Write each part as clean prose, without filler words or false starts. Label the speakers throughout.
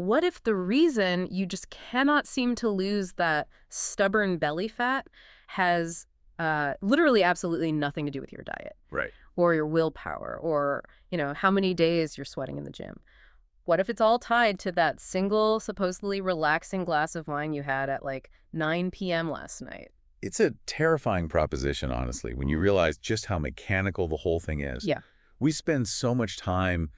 Speaker 1: what if the reason you just cannot seem to lose that stubborn belly fat has literally absolutely nothing to do with your diet
Speaker 2: Right.
Speaker 1: or your willpower or, how many days you're sweating in the gym? What if it's all tied to that single, supposedly relaxing glass of wine you had at like 9 p.m. last night?
Speaker 2: It's a terrifying proposition, honestly, when you realize just how mechanical the whole thing is.
Speaker 1: Yeah.
Speaker 2: We spend so much time,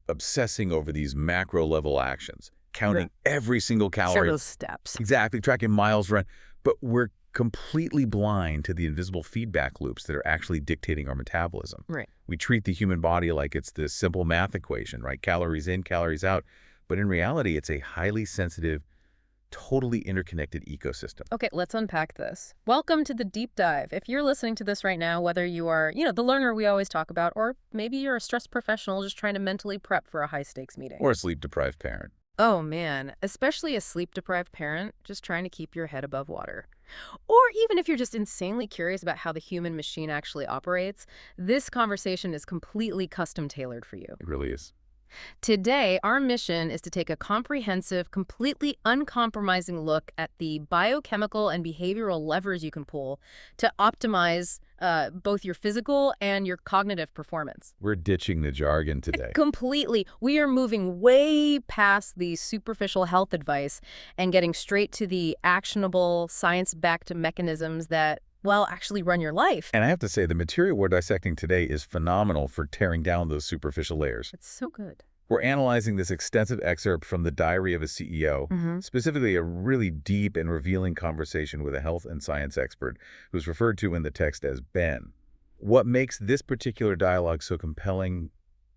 Speaker 2: obsessing over these macro-level actions, counting every single
Speaker 1: Share
Speaker 2: calorie.
Speaker 1: those steps.
Speaker 2: Exactly, tracking miles run. But we're completely blind to the invisible feedback loops that are actually dictating our metabolism.
Speaker 1: Right.
Speaker 2: We treat the human body like it's this simple math equation, right? Calories in, calories out. But in reality, it's a highly sensitive, totally interconnected ecosystem.
Speaker 1: Okay, let's unpack this. Welcome to the deep dive. If you're listening to this right now, whether you are, the learner we always talk about, or maybe you're a stressed professional just trying to mentally prep for a high-stakes meeting.
Speaker 2: Or a sleep-deprived parent.
Speaker 1: Oh man, especially a sleep-deprived parent just trying to keep your head above water. Or even if you're just insanely curious about how the human machine actually operates, this conversation is completely custom-tailored for you.
Speaker 2: It really is.
Speaker 1: Today, our mission is to take a comprehensive, completely uncompromising look at the biochemical and behavioral levers you can pull to optimize both your physical and your cognitive performance.
Speaker 2: We're ditching the jargon today.
Speaker 1: Completely. We are moving way past the superficial health advice and getting straight to the actionable, science-backed mechanisms that actually run your life.
Speaker 2: And I have to say, the material we're dissecting today is phenomenal for tearing down those superficial layers.
Speaker 1: It's so good.
Speaker 2: We're analyzing this extensive excerpt from the Diary of a CEO, specifically a really deep and revealing conversation with a health and science expert who's referred to in the text as Ben. What makes this particular dialogue so compelling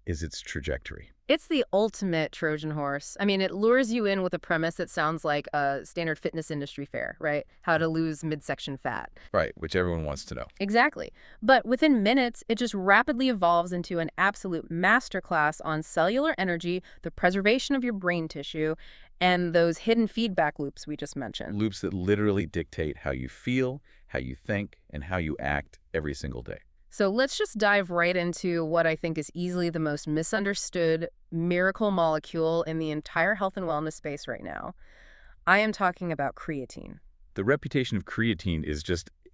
Speaker 2: is its trajectory.
Speaker 1: It's the ultimate Trojan horse. I mean, it lures you in with a premise that sounds like a standard fitness industry fare, right? How to lose midsection fat.
Speaker 2: Right, which everyone wants to know.
Speaker 1: Exactly. But within minutes, it just rapidly evolves into an absolute masterclass on cellular energy, the preservation of your brain tissue, and those hidden feedback loops we just mentioned.
Speaker 2: Loops that literally dictate how you feel, how you think, and how you act every single day.
Speaker 1: So let's just dive right into what I think is easily the most misunderstood miracle molecule in the entire health and wellness space right now. I am talking about creatine.
Speaker 2: The reputation of creatine is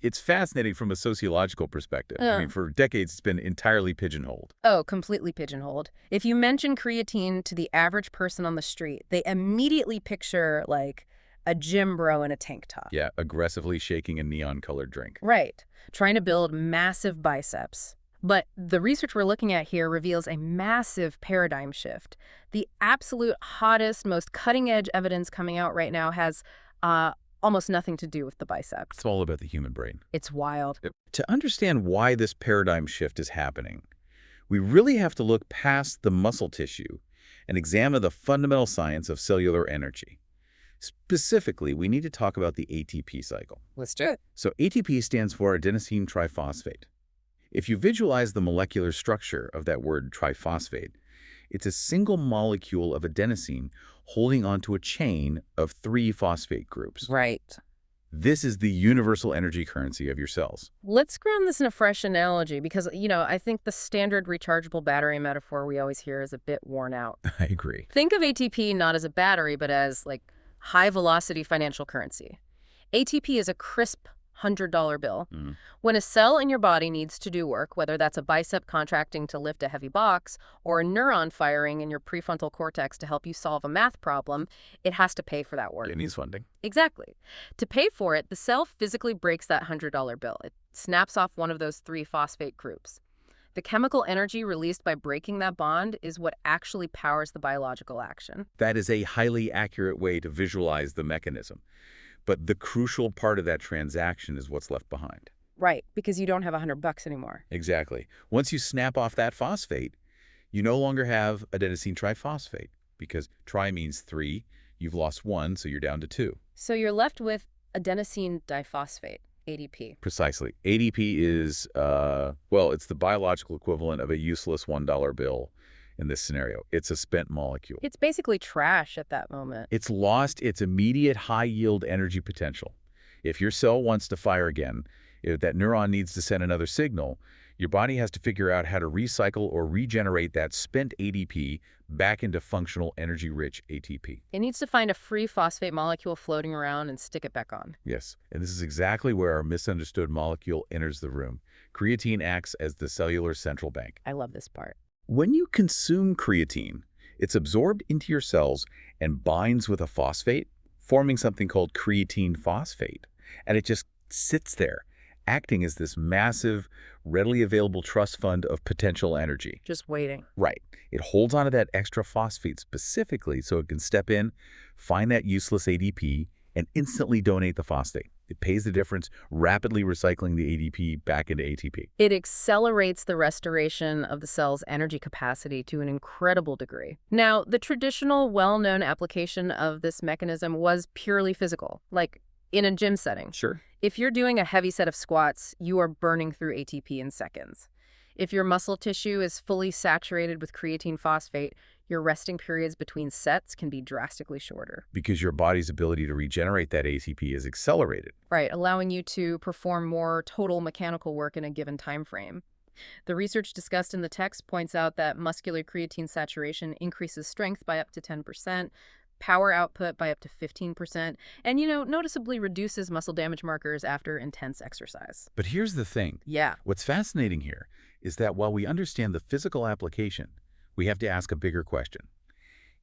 Speaker 2: it's fascinating from a sociological perspective. I mean, for decades, it's been entirely pigeonholed.
Speaker 1: Oh, completely pigeonholed. If you mention creatine to the average person on the street, they immediately picture, like, a gym bro in a tank top.
Speaker 2: Yeah, aggressively shaking a neon-colored drink.
Speaker 1: Right. Trying to build massive biceps. But the research we're looking at here reveals a massive paradigm shift. The absolute hottest, most cutting-edge evidence coming out right now has almost nothing to do with the biceps.
Speaker 2: It's all about the human brain.
Speaker 1: It's wild.
Speaker 2: To understand why this paradigm shift is happening, we really have to look past the muscle tissue and examine the fundamental science of cellular energy. Specifically, we need to talk about the ATP cycle.
Speaker 1: Let's do it.
Speaker 2: So ATP stands for adenosine triphosphate. If you visualize the molecular structure of that word triphosphate, it's a single molecule of adenosine holding onto a chain of 3 phosphate groups.
Speaker 1: Right.
Speaker 2: This is the universal energy currency of your cells.
Speaker 1: Let's ground this in a fresh analogy because, I think the standard rechargeable battery metaphor we always hear is a bit worn out.
Speaker 2: I agree.
Speaker 1: Think of ATP not as a battery, but as, like, high-velocity financial currency. ATP is a crisp $100 bill. When a cell in your body needs to do work, whether that's a bicep contracting to lift a heavy box or a neuron firing in your prefrontal cortex to help you solve a math problem, it has to pay for that work.
Speaker 2: It needs funding.
Speaker 1: Exactly. To pay for it, the cell physically breaks that $100 bill. It snaps off one of those 3 phosphate groups. The chemical energy released by breaking that bond is what actually powers the biological action.
Speaker 2: That is a highly accurate way to visualize the mechanism. But the crucial part of that transaction is what's left behind.
Speaker 1: Right, because you don't have $100 anymore.
Speaker 2: Exactly. Once you snap off that phosphate, you no longer have adenosine triphosphate because tri means 3. You've lost 1, so you're down to 2.
Speaker 1: So you're left with adenosine diphosphate. ADP.
Speaker 2: Precisely. ADP is, it's the biological equivalent of a useless $1 bill in this scenario. It's a spent molecule.
Speaker 1: It's basically trash at that moment.
Speaker 2: It's lost its immediate high-yield energy potential. If your cell wants to fire again, if that neuron needs to send another signal, your body has to figure out how to recycle or regenerate that spent ADP back into functional energy-rich ATP.
Speaker 1: It needs to find a free phosphate molecule floating around and stick it back on.
Speaker 2: Yes, and this is exactly where our misunderstood molecule enters the room. Creatine acts as the cellular central bank.
Speaker 1: I love this part.
Speaker 2: When you consume creatine, it's absorbed into your cells and binds with a phosphate, forming something called creatine phosphate. And it just sits there, acting as this massive, readily available trust fund of potential energy.
Speaker 1: Just waiting.
Speaker 2: Right. It holds onto that extra phosphate specifically so it can step in, find that useless ADP, and instantly donate the phosphate. It pays the difference, rapidly recycling the ADP back into ATP.
Speaker 1: It accelerates the restoration of the cell's energy capacity to an incredible degree. Now, the traditional, well-known application of this mechanism was purely physical, like in a gym setting.
Speaker 2: Sure.
Speaker 1: If you're doing a heavy set of squats, you are burning through ATP in seconds. If your muscle tissue is fully saturated with creatine phosphate, your resting periods between sets can be drastically shorter.
Speaker 2: Because your body's ability to regenerate that ATP is accelerated.
Speaker 1: Right, allowing you to perform more total mechanical work in a given time frame. The research discussed in the text points out that muscular creatine saturation increases strength by up to 10%, power output by up to 15%, and, noticeably reduces muscle damage markers after intense exercise.
Speaker 2: But here's the thing.
Speaker 1: Yeah.
Speaker 2: What's fascinating here is that while we understand the physical application, we have to ask a bigger question.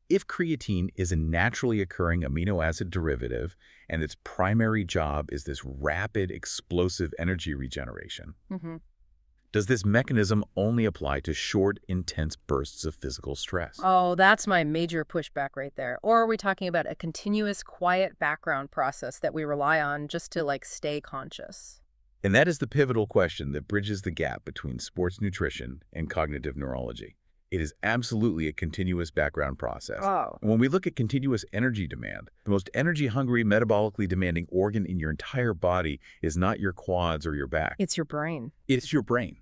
Speaker 2: If creatine is a naturally occurring amino acid derivative and its primary job is this rapid, explosive energy regeneration, does this mechanism only apply to short, intense bursts of physical stress?
Speaker 1: Oh, that's my major pushback right there. Or are we talking about a continuous, quiet background process that we rely on just to, stay conscious?
Speaker 2: And that is the pivotal question that bridges the gap between sports nutrition and cognitive neurology. It is absolutely a continuous background process.
Speaker 1: Oh.
Speaker 2: And when we look at continuous energy demand, the most energy-hungry, metabolically demanding organ in your entire body is not your quads or your back.
Speaker 1: It's your brain.
Speaker 2: It's your brain.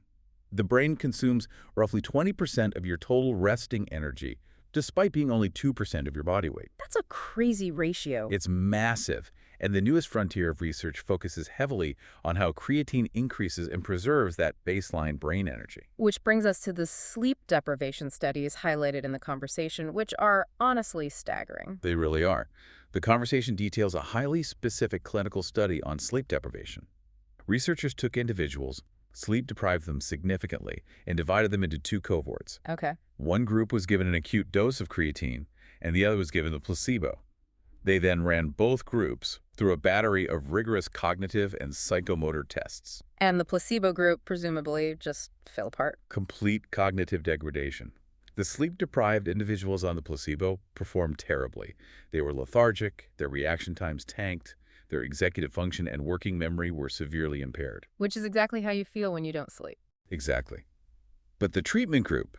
Speaker 2: The brain consumes roughly 20% of your total resting energy, despite being only 2% of your body weight.
Speaker 1: That's a crazy ratio.
Speaker 2: It's massive. And the newest frontier of research focuses heavily on how creatine increases and preserves that baseline brain energy.
Speaker 1: Which brings us to the sleep deprivation studies highlighted in the conversation, which are honestly staggering.
Speaker 2: They really are. The conversation details a highly specific clinical study on sleep deprivation. Researchers took individuals, sleep-deprived them significantly, and divided them into two cohorts.
Speaker 1: Okay.
Speaker 2: One group was given an acute dose of creatine, and the other was given the placebo. They then ran both groups through a battery of rigorous cognitive and psychomotor tests.
Speaker 1: And the placebo group presumably just fell apart.
Speaker 2: Complete cognitive degradation. The sleep-deprived individuals on the placebo performed terribly. They were lethargic, their reaction times tanked, their executive function and working memory were severely impaired.
Speaker 1: Which is exactly how you feel when you don't sleep.
Speaker 2: Exactly. But the treatment group,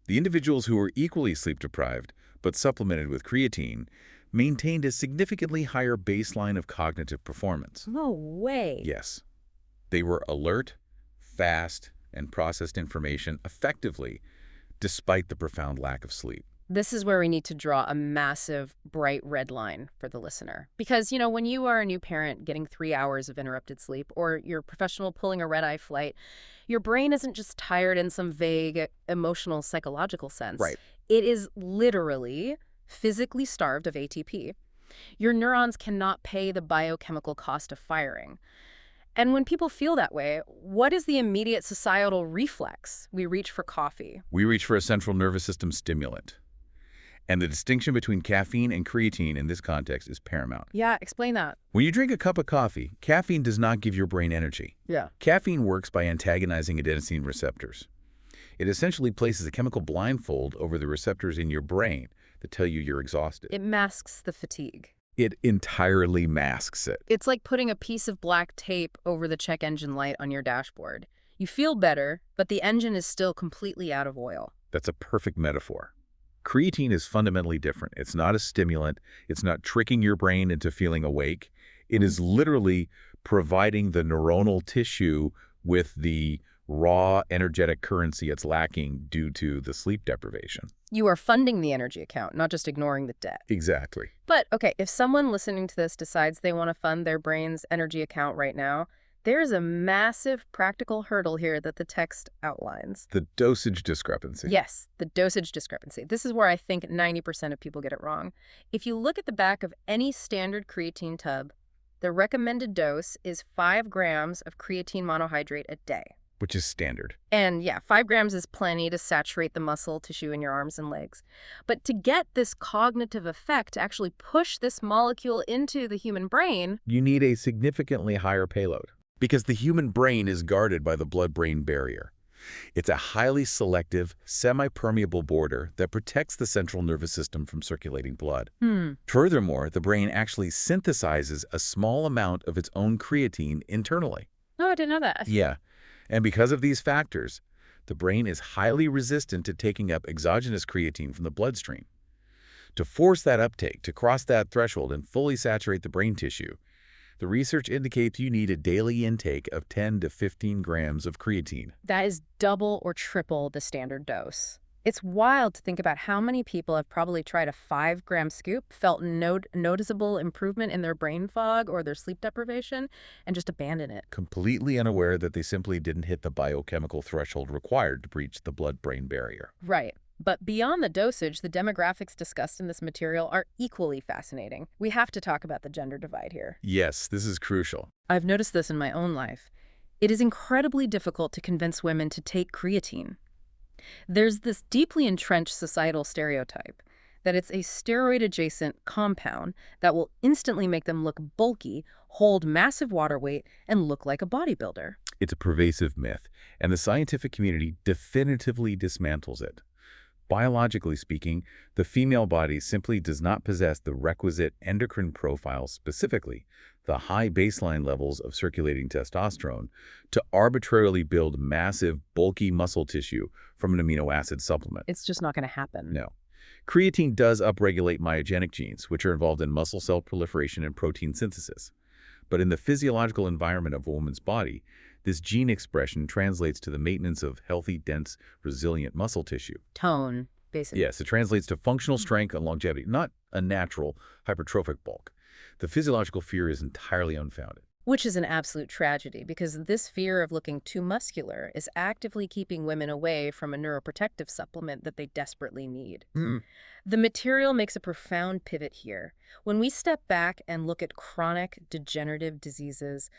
Speaker 2: the individuals who were equally sleep-deprived but supplemented with creatine, maintained a significantly higher baseline of cognitive performance.
Speaker 1: No way.
Speaker 2: Yes. They were alert, fast, and processed information effectively, despite the profound lack of sleep.
Speaker 1: This is where we need to draw a massive, bright red line for the listener. Because, when you are a new parent getting 3 hours of interrupted sleep, or you're a professional pulling a red-eye flight, your brain isn't just tired in some vague emotional, psychological sense.
Speaker 2: Right.
Speaker 1: It is literally physically starved of ATP. Your neurons cannot pay the biochemical cost of firing. And when people feel that way, what is the immediate societal reflex? We reach for coffee.
Speaker 2: We reach for a central nervous system stimulant. And the distinction between caffeine and creatine in this context is paramount.
Speaker 1: Yeah, explain that.
Speaker 2: When you drink a cup of coffee, caffeine does not give your brain energy.
Speaker 1: Yeah.
Speaker 2: Caffeine works by antagonizing adenosine receptors. It essentially places a chemical blindfold over the receptors in your brain that tell you you're exhausted.
Speaker 1: It masks the fatigue.
Speaker 2: It entirely masks it.
Speaker 1: It's like putting a piece of black tape over the check engine light on your dashboard. You feel better, but the engine is still completely out of oil.
Speaker 2: That's a perfect metaphor. Creatine is fundamentally different. It's not a stimulant. It's not tricking your brain into feeling awake. It is literally providing the neuronal tissue with the raw energetic currency it's lacking due to the sleep deprivation.
Speaker 1: You are funding the energy account, not just ignoring the debt.
Speaker 2: Exactly.
Speaker 1: But, okay, if someone listening to this decides they want to fund their brain's energy account right now, There's a massive practical hurdle here that the text outlines.
Speaker 2: The dosage discrepancy.
Speaker 1: Yes, the dosage discrepancy. This is where I think 90% of people get it wrong. If you look at the back of any standard creatine tub, the recommended dose is 5 grams of creatine monohydrate a day.
Speaker 2: Which is standard.
Speaker 1: And yeah, 5 grams is plenty to saturate the muscle tissue in your arms and legs. But to get this cognitive effect, to actually push this molecule into the human brain,
Speaker 2: You need a significantly higher payload. Because the human brain is guarded by the blood-brain barrier. It's a highly selective, semi-permeable border that protects the central nervous system from circulating blood. Furthermore, the brain actually synthesizes a small amount of its own creatine internally.
Speaker 1: Oh, I didn't know that.
Speaker 2: Yeah, and because of these factors, the brain is highly resistant to taking up exogenous creatine from the bloodstream. To force that uptake, to cross that threshold and fully saturate the brain tissue, the research indicates you need a daily intake of 10 to 15 grams of creatine.
Speaker 1: That is double or triple the standard dose. It's wild to think about how many people have probably tried a 5-gram scoop, felt noticeable improvement in their brain fog or their sleep deprivation, and just abandon it.
Speaker 2: Completely unaware that they simply didn't hit the biochemical threshold required to breach the blood-brain barrier.
Speaker 1: Right. But beyond the dosage, the demographics discussed in this material are equally fascinating. We have to talk about the gender divide here.
Speaker 2: Yes, this is crucial.
Speaker 1: I've noticed this in my own life. It is incredibly difficult to convince women to take creatine. There's this deeply entrenched societal stereotype that it's a steroid-adjacent compound that will instantly make them look bulky, hold massive water weight, and look like a bodybuilder.
Speaker 2: It's a pervasive myth, and the scientific community definitively dismantles it. Biologically speaking, the female body simply does not possess the requisite endocrine profile, specifically the high baseline levels of circulating testosterone, to arbitrarily build massive, bulky muscle tissue from an amino acid supplement.
Speaker 1: It's just not going to happen.
Speaker 2: No. Creatine does upregulate myogenic genes, which are involved in muscle cell proliferation and protein synthesis. But in the physiological environment of a woman's body, this gene expression translates to the maintenance of healthy, dense, resilient muscle tissue.
Speaker 1: Tone, basically.
Speaker 2: Yes, it translates to functional strength and longevity, not a natural hypertrophic bulk. The physiological fear is entirely unfounded.
Speaker 1: Which is an absolute tragedy, because this fear of looking too muscular is actively keeping women away from a neuroprotective supplement that they desperately need. The material makes a profound pivot here. When we step back and look at chronic degenerative diseases,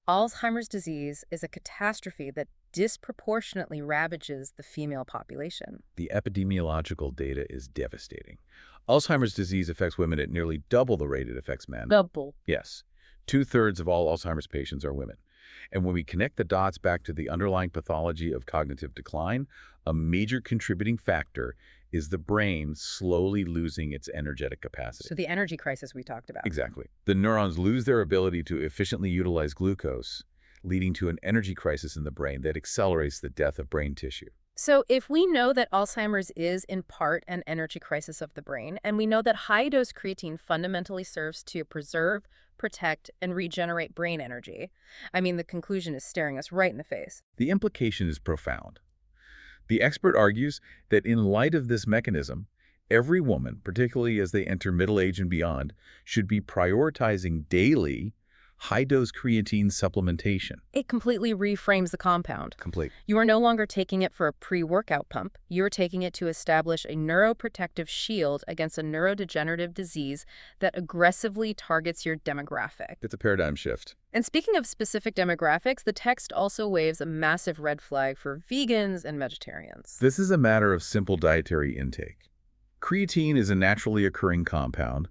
Speaker 1: Alzheimer's disease is a catastrophe that disproportionately ravages the female population.
Speaker 2: The epidemiological data is devastating. Alzheimer's disease affects women at nearly double the rate it affects men.
Speaker 1: Double.
Speaker 2: Yes. 2/3 of all Alzheimer's patients are women. And when we connect the dots back to the underlying pathology of cognitive decline, a major contributing factor is the brain slowly losing its energetic capacity.
Speaker 1: So the energy crisis we talked about.
Speaker 2: Exactly. The neurons lose their ability to efficiently utilize glucose, leading to an energy crisis in the brain that accelerates the death of brain tissue.
Speaker 1: So if we know that Alzheimer's is in part an energy crisis of the brain, and we know that high-dose creatine fundamentally serves to preserve, protect, and regenerate brain energy, I mean, the conclusion is staring us right in the face.
Speaker 2: The implication is profound. The expert argues that in light of this mechanism, every woman, particularly as they enter middle age and beyond, should be prioritizing daily high-dose creatine supplementation.
Speaker 1: It completely reframes the compound.
Speaker 2: Complete.
Speaker 1: You are no longer taking it for a pre-workout pump. You're taking it to establish a neuroprotective shield against a neurodegenerative disease that aggressively targets your demographic.
Speaker 2: It's a paradigm shift.
Speaker 1: And speaking of specific demographics, the text also waves a massive red flag for vegans and vegetarians.
Speaker 2: This is a matter of simple dietary intake. Creatine is a naturally occurring compound,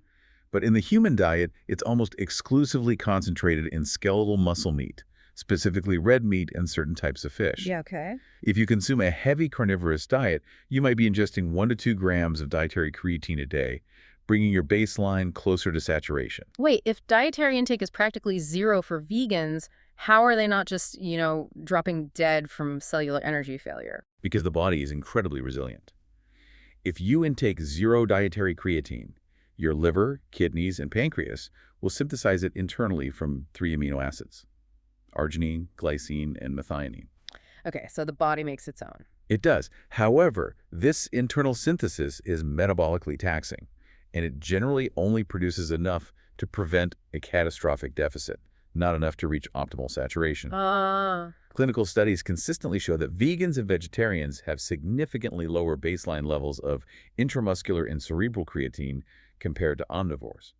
Speaker 2: but in the human diet, it's almost exclusively concentrated in skeletal muscle meat, specifically red meat and certain types of fish.
Speaker 1: Yeah, okay.
Speaker 2: If you consume a heavy carnivorous diet, you might be ingesting 1 to 2 grams of dietary creatine a day, bringing your baseline closer to saturation.
Speaker 1: Wait, if dietary intake is practically zero for vegans, how are they not just, dropping dead from cellular energy failure?
Speaker 2: Because the body is incredibly resilient. If you intake 0 dietary creatine, your liver, kidneys, and pancreas will synthesize it internally from 3 amino acids: arginine, glycine, and methionine.
Speaker 1: Okay, so the body makes its own.
Speaker 2: It does. However, this internal synthesis is metabolically taxing, and it generally only produces enough to prevent a catastrophic deficit, not enough to reach optimal saturation.
Speaker 1: Ah.
Speaker 2: Clinical studies consistently show that vegans and vegetarians have significantly lower baseline levels of intramuscular and cerebral creatine compared to omnivores.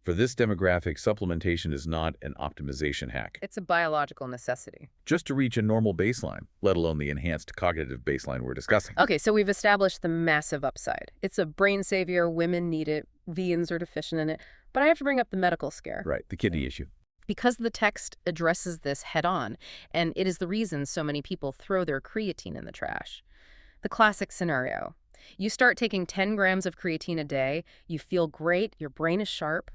Speaker 2: For this demographic, supplementation is not an optimization hack,
Speaker 1: It's a biological necessity.
Speaker 2: just to reach a normal baseline, let alone the enhanced cognitive baseline we're discussing.
Speaker 1: Okay, so we've established the massive upside. It's a brain savior, women need it, vegans are deficient in it. But I have to bring up the medical scare.
Speaker 2: Right, the kidney issue.
Speaker 1: Because the text addresses this head on, and it is the reason so many people throw their creatine in the trash. The classic scenario. You start taking 10 grams of creatine a day, you feel great, your brain is sharp.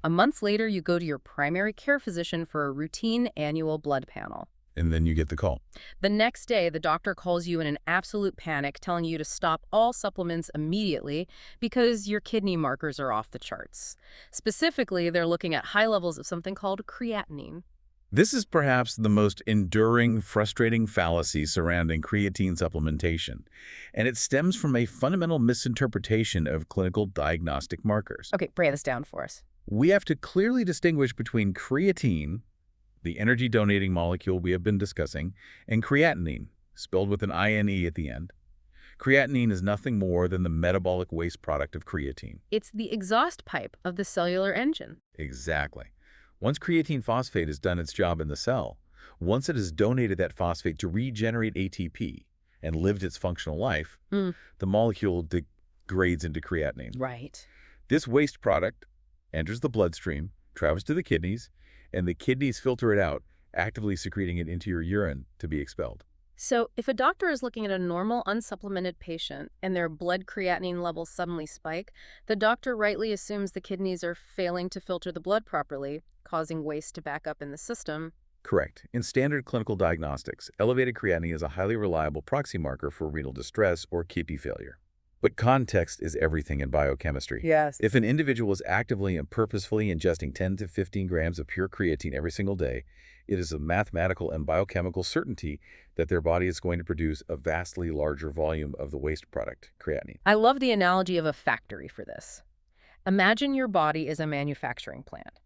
Speaker 1: A month later, you go to your primary care physician for a routine annual blood panel.
Speaker 2: And then you get the call.
Speaker 1: The next day, the doctor calls you in an absolute panic, telling you to stop all supplements immediately because your kidney markers are off the charts. Specifically, they're looking at high levels of something called creatinine.
Speaker 2: This is perhaps the most enduring, frustrating fallacy surrounding creatine supplementation, and it stems from a fundamental misinterpretation of clinical diagnostic markers.
Speaker 1: Okay, break this down for us.
Speaker 2: We have to clearly distinguish between creatine, the energy-donating molecule we have been discussing, and creatinine, spelled with an INE at the end. Creatinine is nothing more than the metabolic waste product of creatine.
Speaker 1: It's the exhaust pipe of the cellular engine.
Speaker 2: Exactly. Once creatine phosphate has done its job in the cell, once it has donated that phosphate to regenerate ATP and lived its functional life, the molecule degrades into creatinine.
Speaker 1: Right.
Speaker 2: This waste product enters the bloodstream, travels to the kidneys, and the kidneys filter it out, actively secreting it into your urine to be expelled.
Speaker 1: So if a doctor is looking at a normal, unsupplemented patient and their blood creatinine levels suddenly spike, the doctor rightly assumes the kidneys are failing to filter the blood properly, causing waste to back up in the system.
Speaker 2: Correct. In standard clinical diagnostics, elevated creatinine is a highly reliable proxy marker for renal distress or kidney failure. But context is everything in biochemistry.
Speaker 1: Yes.
Speaker 2: If an individual is actively and purposefully ingesting 10 to 15 grams of pure creatine every single day, it is a mathematical and biochemical certainty that their body is going to produce a vastly larger volume of the waste product, creatinine.
Speaker 1: I love the analogy of a factory for this. Imagine your body is a manufacturing plant.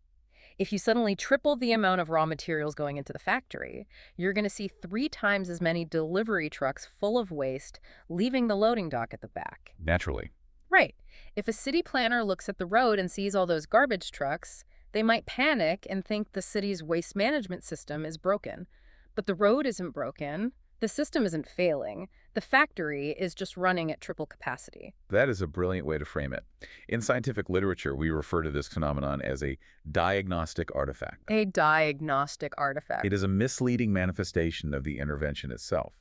Speaker 1: If you suddenly triple the amount of raw materials going into the factory, you're going to see 3 times as many delivery trucks full of waste leaving the loading dock at the back.
Speaker 2: Naturally.
Speaker 1: Right. If a city planner looks at the road and sees all those garbage trucks, they might panic and think the city's waste management system is broken. But the road isn't broken. The system isn't failing. The factory is just running at triple capacity.
Speaker 2: That is a brilliant way to frame it. In scientific literature, we refer to this phenomenon as a diagnostic artifact.
Speaker 1: A diagnostic artifact.
Speaker 2: It is a misleading manifestation of the intervention itself.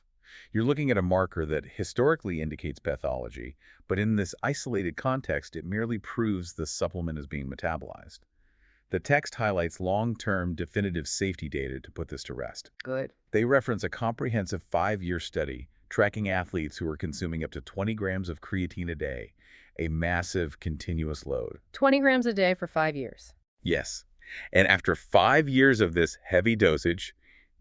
Speaker 2: You're looking at a marker that historically indicates pathology, but in this isolated context, it merely proves the supplement is being metabolized. The text highlights long-term definitive safety data to put this to rest.
Speaker 1: Good.
Speaker 2: They reference a comprehensive 5-year study tracking athletes who are consuming up to 20 grams of creatine a day, a massive continuous load.
Speaker 1: 20 grams a day for 5 years.
Speaker 2: Yes. And after 5 years of this heavy dosage,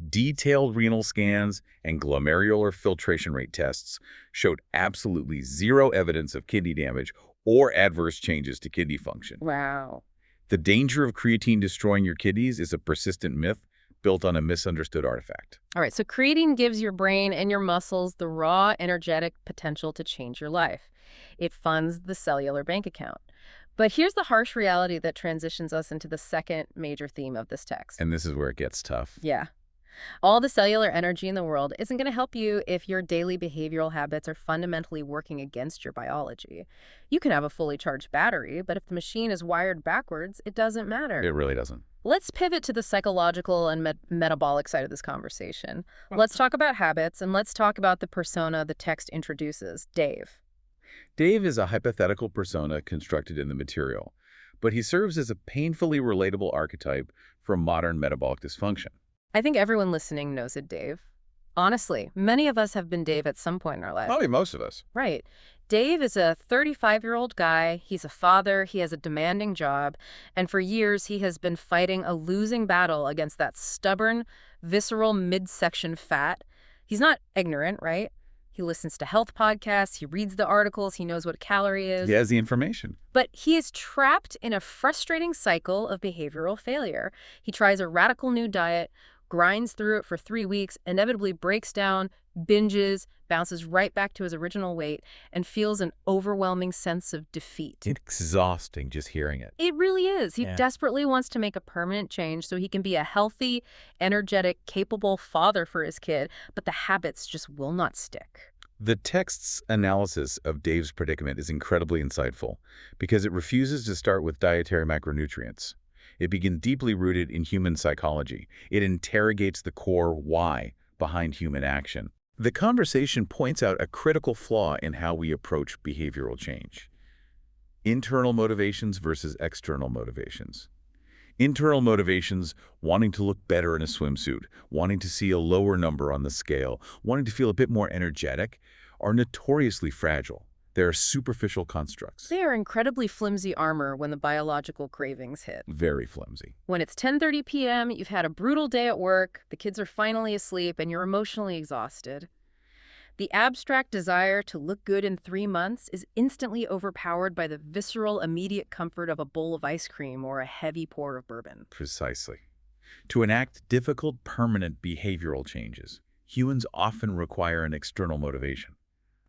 Speaker 2: detailed renal scans and glomerular filtration rate tests showed absolutely zero evidence of kidney damage or adverse changes to kidney function.
Speaker 1: Wow.
Speaker 2: The danger of creatine destroying your kidneys is a persistent myth built on a misunderstood artifact.
Speaker 1: All right, so creatine gives your brain and your muscles the raw, energetic potential to change your life. It funds the cellular bank account. But here's the harsh reality that transitions us into the second major theme of this text.
Speaker 2: And this is where it gets tough.
Speaker 1: Yeah. All the cellular energy in the world isn't going to help you if your daily behavioral habits are fundamentally working against your biology. You can have a fully charged battery, but if the machine is wired backwards, it doesn't matter.
Speaker 2: It really doesn't.
Speaker 1: Let's pivot to the psychological and metabolic side of this conversation. Let's talk about habits, and let's talk about the persona the text introduces, Dave.
Speaker 2: Dave is a hypothetical persona constructed in the material, but he serves as a painfully relatable archetype for modern metabolic dysfunction.
Speaker 1: I think everyone listening knows a Dave. Honestly, many of us have been Dave at some point in our life.
Speaker 2: Probably most of us.
Speaker 1: Right. Dave is a 35-year-old guy. He's a father. He has a demanding job. And for years, he has been fighting a losing battle against that stubborn, visceral midsection fat. He's not ignorant, right? He listens to health podcasts, he reads the articles, he knows what a calorie is.
Speaker 2: He has the information.
Speaker 1: But he is trapped in a frustrating cycle of behavioral failure. He tries a radical new diet, grinds through it for 3 weeks, inevitably breaks down, binges, bounces right back to his original weight, and feels an overwhelming sense of defeat.
Speaker 2: It's exhausting just hearing it.
Speaker 1: It really is. He
Speaker 2: Yeah.
Speaker 1: desperately wants to make a permanent change so he can be a healthy, energetic, capable father for his kid, but the habits just will not stick.
Speaker 2: The text's analysis of Dave's predicament is incredibly insightful because it refuses to start with dietary macronutrients. It begins deeply rooted in human psychology. It interrogates the core why behind human action. The conversation points out a critical flaw in how we approach behavioral change. Internal motivations versus external motivations. Internal motivations, wanting to look better in a swimsuit, wanting to see a lower number on the scale, wanting to feel a bit more energetic, are notoriously fragile. They are superficial constructs.
Speaker 1: They are incredibly flimsy armor when the biological cravings hit.
Speaker 2: Very flimsy.
Speaker 1: When it's 10:30 p.m., you've had a brutal day at work, the kids are finally asleep, and you're emotionally exhausted. The abstract desire to look good in 3 months is instantly overpowered by the visceral, immediate comfort of a bowl of ice cream or a heavy pour of bourbon.
Speaker 2: Precisely. To enact difficult, permanent behavioral changes, humans often require an external motivation,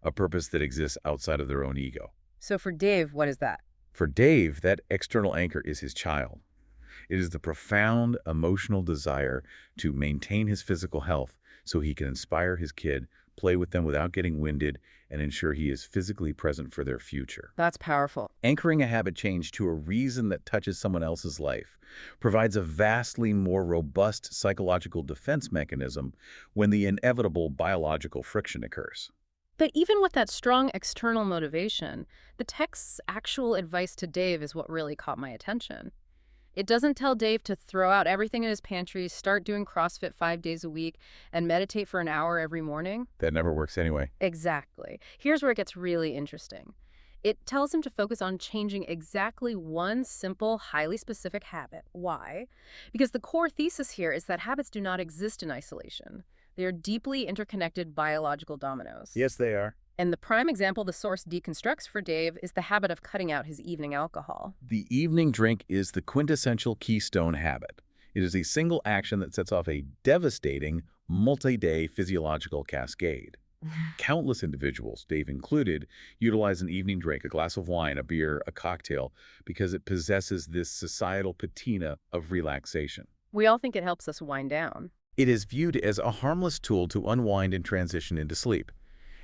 Speaker 2: a purpose that exists outside of their own ego.
Speaker 1: So for Dave, what is that?
Speaker 2: For Dave, that external anchor is his child. It is the profound emotional desire to maintain his physical health so he can inspire his kid, play with them without getting winded, and ensure he is physically present for their future.
Speaker 1: That's powerful.
Speaker 2: Anchoring a habit change to a reason that touches someone else's life provides a vastly more robust psychological defense mechanism when the inevitable biological friction occurs.
Speaker 1: But even with that strong external motivation, the text's actual advice to Dave is what really caught my attention. It doesn't tell Dave to throw out everything in his pantry, start doing CrossFit 5 days a week, and meditate for an hour every morning.
Speaker 2: That never works anyway.
Speaker 1: Exactly. Here's where it gets really interesting. It tells him to focus on changing exactly one simple, highly specific habit. Why? Because the core thesis here is that habits do not exist in isolation. They are deeply interconnected biological dominoes.
Speaker 2: Yes, they are.
Speaker 1: And the prime example the source deconstructs for Dave is the habit of cutting out his evening alcohol.
Speaker 2: The evening drink is the quintessential keystone habit. It is a single action that sets off a devastating, multi-day physiological cascade. Countless individuals, Dave included, utilize an evening drink, a glass of wine, a beer, a cocktail, because it possesses this societal patina of relaxation.
Speaker 1: We all think it helps us wind down.
Speaker 2: It is viewed as a harmless tool to unwind and transition into sleep.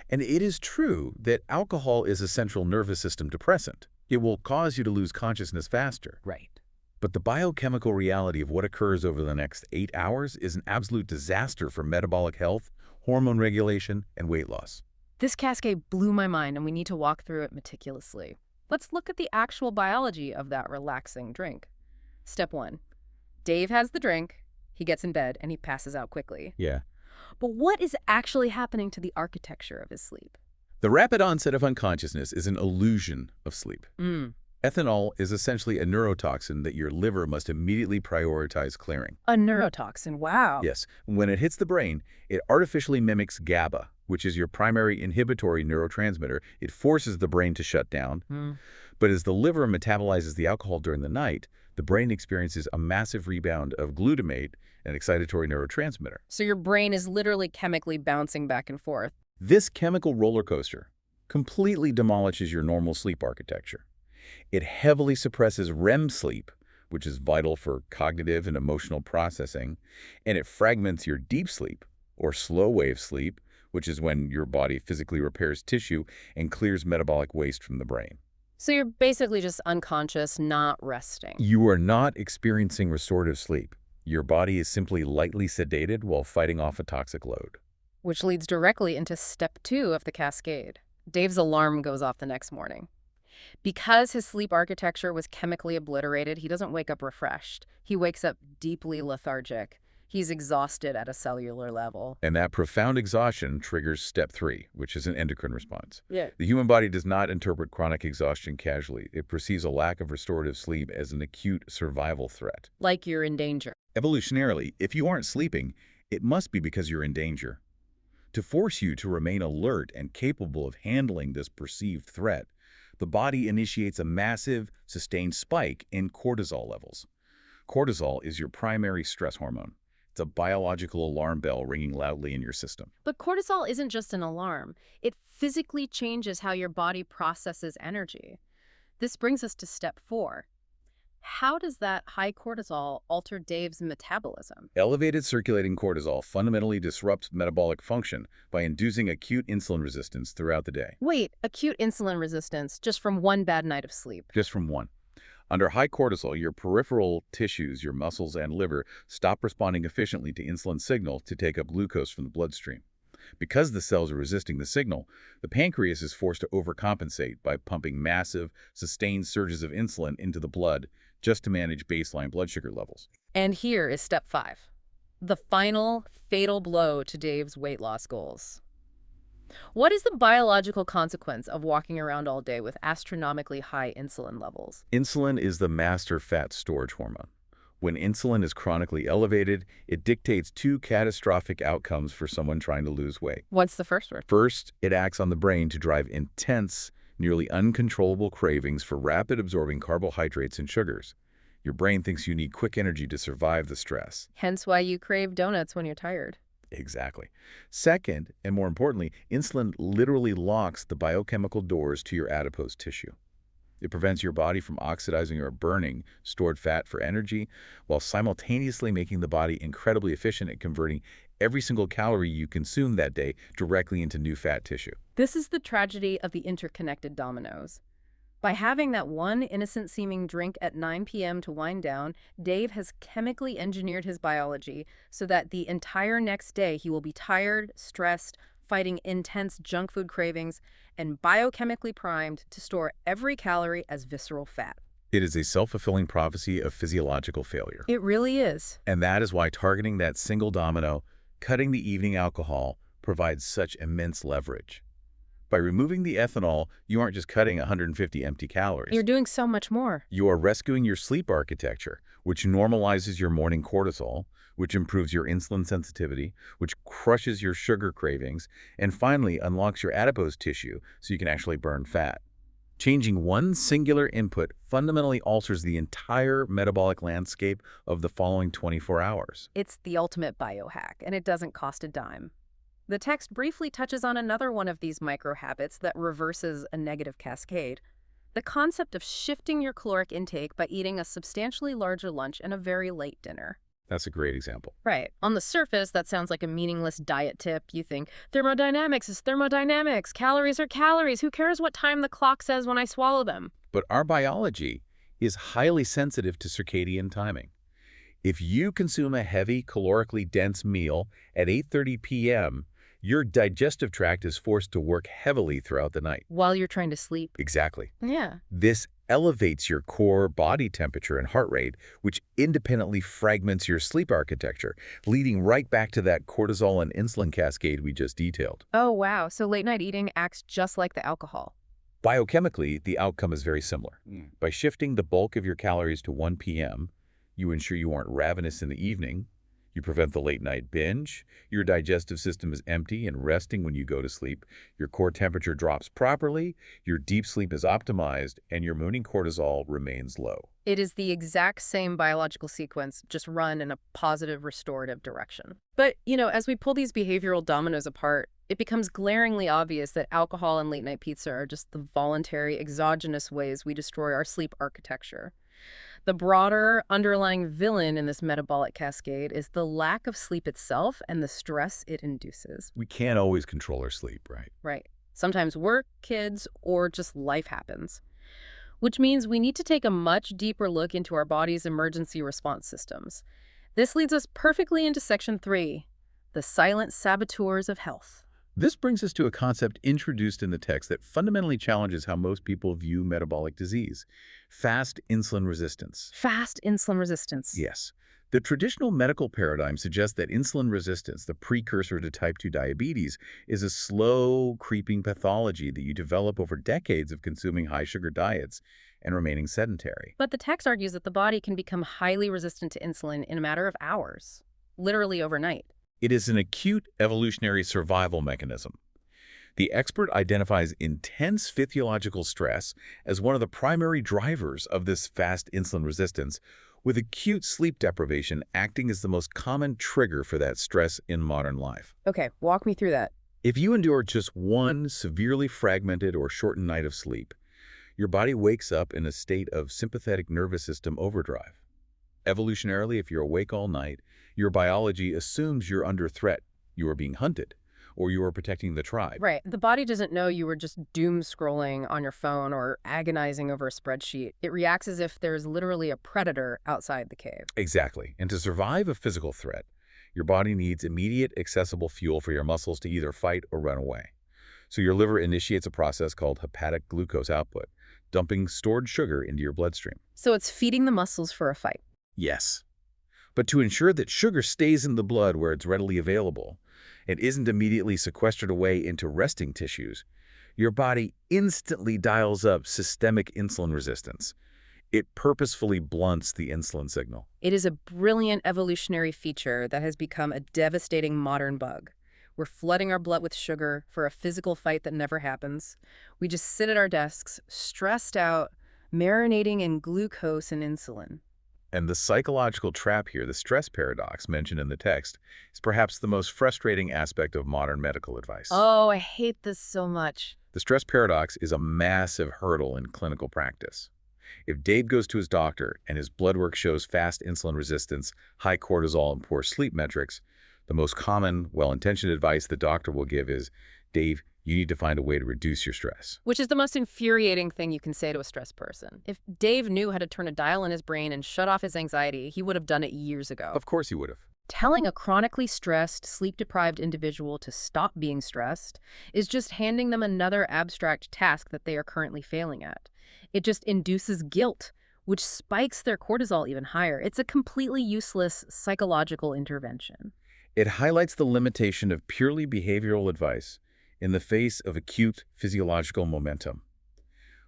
Speaker 2: And it is true that alcohol is a central nervous system depressant. It will cause you to lose consciousness faster.
Speaker 1: Right.
Speaker 2: But the biochemical reality of what occurs over the next 8 hours is an absolute disaster for metabolic health, hormone regulation, and weight loss.
Speaker 1: This cascade blew my mind, and we need to walk through it meticulously. Let's look at the actual biology of that relaxing drink. Step 1. Dave has the drink, he gets in bed, and he passes out quickly.
Speaker 2: Yeah.
Speaker 1: But what is actually happening to the architecture of his sleep?
Speaker 2: The rapid onset of unconsciousness is an illusion of sleep. Ethanol is essentially a neurotoxin that your liver must immediately prioritize clearing.
Speaker 1: A neurotoxin, wow.
Speaker 2: Yes, when it hits the brain, it artificially mimics GABA, which is your primary inhibitory neurotransmitter. It forces the brain to shut down. But as the liver metabolizes the alcohol during the night, the brain experiences a massive rebound of glutamate, an excitatory neurotransmitter.
Speaker 1: So your brain is literally chemically bouncing back and forth.
Speaker 2: This chemical roller coaster completely demolishes your normal sleep architecture. It heavily suppresses REM sleep, which is vital for cognitive and emotional processing, and it fragments your deep sleep, or slow-wave sleep, which is when your body physically repairs tissue and clears metabolic waste from the brain.
Speaker 1: So you're basically just unconscious, not resting.
Speaker 2: You are not experiencing restorative sleep. Your body is simply lightly sedated while fighting off a toxic load.
Speaker 1: Which leads directly into step 2 of the cascade. Dave's alarm goes off the next morning. Because his sleep architecture was chemically obliterated, he doesn't wake up refreshed. He wakes up deeply lethargic. He's exhausted at a cellular level.
Speaker 2: And that profound exhaustion triggers step 3, which is an endocrine response.
Speaker 1: Yeah.
Speaker 2: The human body does not interpret chronic exhaustion casually. It perceives a lack of restorative sleep as an acute survival threat.
Speaker 1: Like you're in danger.
Speaker 2: Evolutionarily, if you aren't sleeping, it must be because you're in danger. To force you to remain alert and capable of handling this perceived threat, the body initiates a massive, sustained spike in cortisol levels. Cortisol is your primary stress hormone. It's a biological alarm bell ringing loudly in your system.
Speaker 1: But cortisol isn't just an alarm. It physically changes how your body processes energy. This brings us to step 4. How does that high cortisol alter Dave's metabolism?
Speaker 2: Elevated circulating cortisol fundamentally disrupts metabolic function by inducing acute insulin resistance throughout the day.
Speaker 1: Wait, acute insulin resistance just from one bad night of sleep.
Speaker 2: Just from one. Under high cortisol, your peripheral tissues, your muscles and liver, stop responding efficiently to insulin signal to take up glucose from the bloodstream. Because the cells are resisting the signal, the pancreas is forced to overcompensate by pumping massive, sustained surges of insulin into the blood just to manage baseline blood sugar levels.
Speaker 1: And here is step 5. The final, fatal blow to Dave's weight loss goals. What is the biological consequence of walking around all day with astronomically high insulin levels?
Speaker 2: Insulin is the master fat storage hormone. When insulin is chronically elevated, it dictates 2 catastrophic outcomes for someone trying to lose weight.
Speaker 1: What's the first one?
Speaker 2: First, it acts on the brain to drive intense, nearly uncontrollable cravings for rapid-absorbing carbohydrates and sugars. Your brain thinks you need quick energy to survive the stress.
Speaker 1: Hence why you crave donuts when you're tired.
Speaker 2: Exactly. Second, and more importantly, insulin literally locks the biochemical doors to your adipose tissue. It prevents your body from oxidizing or burning stored fat for energy, while simultaneously making the body incredibly efficient at converting every single calorie you consume that day directly into new fat tissue.
Speaker 1: This is the tragedy of the interconnected dominoes. By having that one innocent-seeming drink at 9 p.m. to wind down, Dave has chemically engineered his biology so that the entire next day he will be tired, stressed, fighting intense junk food cravings, and biochemically primed to store every calorie as visceral fat.
Speaker 2: It is a self-fulfilling prophecy of physiological failure.
Speaker 1: It really is.
Speaker 2: And that is why targeting that single domino, cutting the evening alcohol, provides such immense leverage. By removing the ethanol, you aren't just cutting 150 empty calories.
Speaker 1: You're doing so much more.
Speaker 2: You are rescuing your sleep architecture, which normalizes your morning cortisol, which improves your insulin sensitivity, which crushes your sugar cravings, and finally unlocks your adipose tissue so you can actually burn fat. Changing one singular input fundamentally alters the entire metabolic landscape of the following 24 hours.
Speaker 1: It's the ultimate biohack, and it doesn't cost a dime. The text briefly touches on another one of these micro-habits that reverses a negative cascade. The concept of shifting your caloric intake by eating a substantially larger lunch and a very late dinner.
Speaker 2: That's a great example.
Speaker 1: Right. On the surface, that sounds like a meaningless diet tip. You think, thermodynamics is thermodynamics. Calories are calories. Who cares what time the clock says when I swallow them?
Speaker 2: But our biology is highly sensitive to circadian timing. If you consume a heavy, calorically dense meal at 8:30 p.m., your digestive tract is forced to work heavily throughout the night.
Speaker 1: While you're trying to sleep.
Speaker 2: Exactly.
Speaker 1: Yeah.
Speaker 2: This elevates your core body temperature and heart rate, which independently fragments your sleep architecture, leading right back to that cortisol and insulin cascade we just detailed.
Speaker 1: Oh, wow. So late night eating acts just like the alcohol.
Speaker 2: Biochemically, the outcome is very similar. By shifting the bulk of your calories to 1 p.m., you ensure you aren't ravenous in the evening. You prevent the late-night binge. Your digestive system is empty and resting when you go to sleep. Your core temperature drops properly. Your deep sleep is optimized, and your morning cortisol remains low.
Speaker 1: It is the exact same biological sequence, just run in a positive, restorative direction. But, as we pull these behavioral dominoes apart, it becomes glaringly obvious that alcohol and late-night pizza are just the voluntary, exogenous ways we destroy our sleep architecture. The broader underlying villain in this metabolic cascade is the lack of sleep itself and the stress it induces.
Speaker 2: We can't always control our sleep, right?
Speaker 1: Right. Sometimes work, kids, or just life happens. Which means we need to take a much deeper look into our body's emergency response systems. This leads us perfectly into Section 3, the silent saboteurs of health.
Speaker 2: This brings us to a concept introduced in the text that fundamentally challenges how most people view metabolic disease: fast insulin resistance.
Speaker 1: Fast insulin resistance.
Speaker 2: Yes. The traditional medical paradigm suggests that insulin resistance, the precursor to type 2 diabetes, is a slow, creeping pathology that you develop over decades of consuming high-sugar diets and remaining sedentary.
Speaker 1: But the text argues that the body can become highly resistant to insulin in a matter of hours, literally overnight.
Speaker 2: It is an acute evolutionary survival mechanism. The expert identifies intense physiological stress as one of the primary drivers of this fast insulin resistance, with acute sleep deprivation acting as the most common trigger for that stress in modern life.
Speaker 1: Okay, walk me through that.
Speaker 2: If you endure just one severely fragmented or shortened night of sleep, your body wakes up in a state of sympathetic nervous system overdrive. Evolutionarily, if you're awake all night, your biology assumes you're under threat, you are being hunted, or you are protecting the tribe.
Speaker 1: Right. The body doesn't know you were just doom scrolling on your phone or agonizing over a spreadsheet. It reacts as if there's literally a predator outside the cave.
Speaker 2: Exactly. And to survive a physical threat, your body needs immediate, accessible fuel for your muscles to either fight or run away. So your liver initiates a process called hepatic glucose output, dumping stored sugar into your bloodstream.
Speaker 1: So it's feeding the muscles for a fight.
Speaker 2: Yes. But to ensure that sugar stays in the blood where it's readily available and isn't immediately sequestered away into resting tissues, your body instantly dials up systemic insulin resistance. It purposefully blunts the insulin signal.
Speaker 1: It is a brilliant evolutionary feature that has become a devastating modern bug. We're flooding our blood with sugar for a physical fight that never happens. We just sit at our desks, stressed out, marinating in glucose and insulin.
Speaker 2: And the psychological trap here, the stress paradox mentioned in the text, is perhaps the most frustrating aspect of modern medical advice.
Speaker 1: Oh, I hate this so much.
Speaker 2: The stress paradox is a massive hurdle in clinical practice. If Dave goes to his doctor and his blood work shows fast insulin resistance, high cortisol, and poor sleep metrics, the most common, well-intentioned advice the doctor will give is, Dave, you need to find a way to reduce your stress.
Speaker 1: Which is the most infuriating thing you can say to a stressed person. If Dave knew how to turn a dial in his brain and shut off his anxiety, he would have done it years ago.
Speaker 2: Of course he would have.
Speaker 1: Telling a chronically stressed, sleep-deprived individual to stop being stressed is just handing them another abstract task that they are currently failing at. It just induces guilt, which spikes their cortisol even higher. It's a completely useless psychological intervention.
Speaker 2: It highlights the limitation of purely behavioral advice in the face of acute physiological momentum.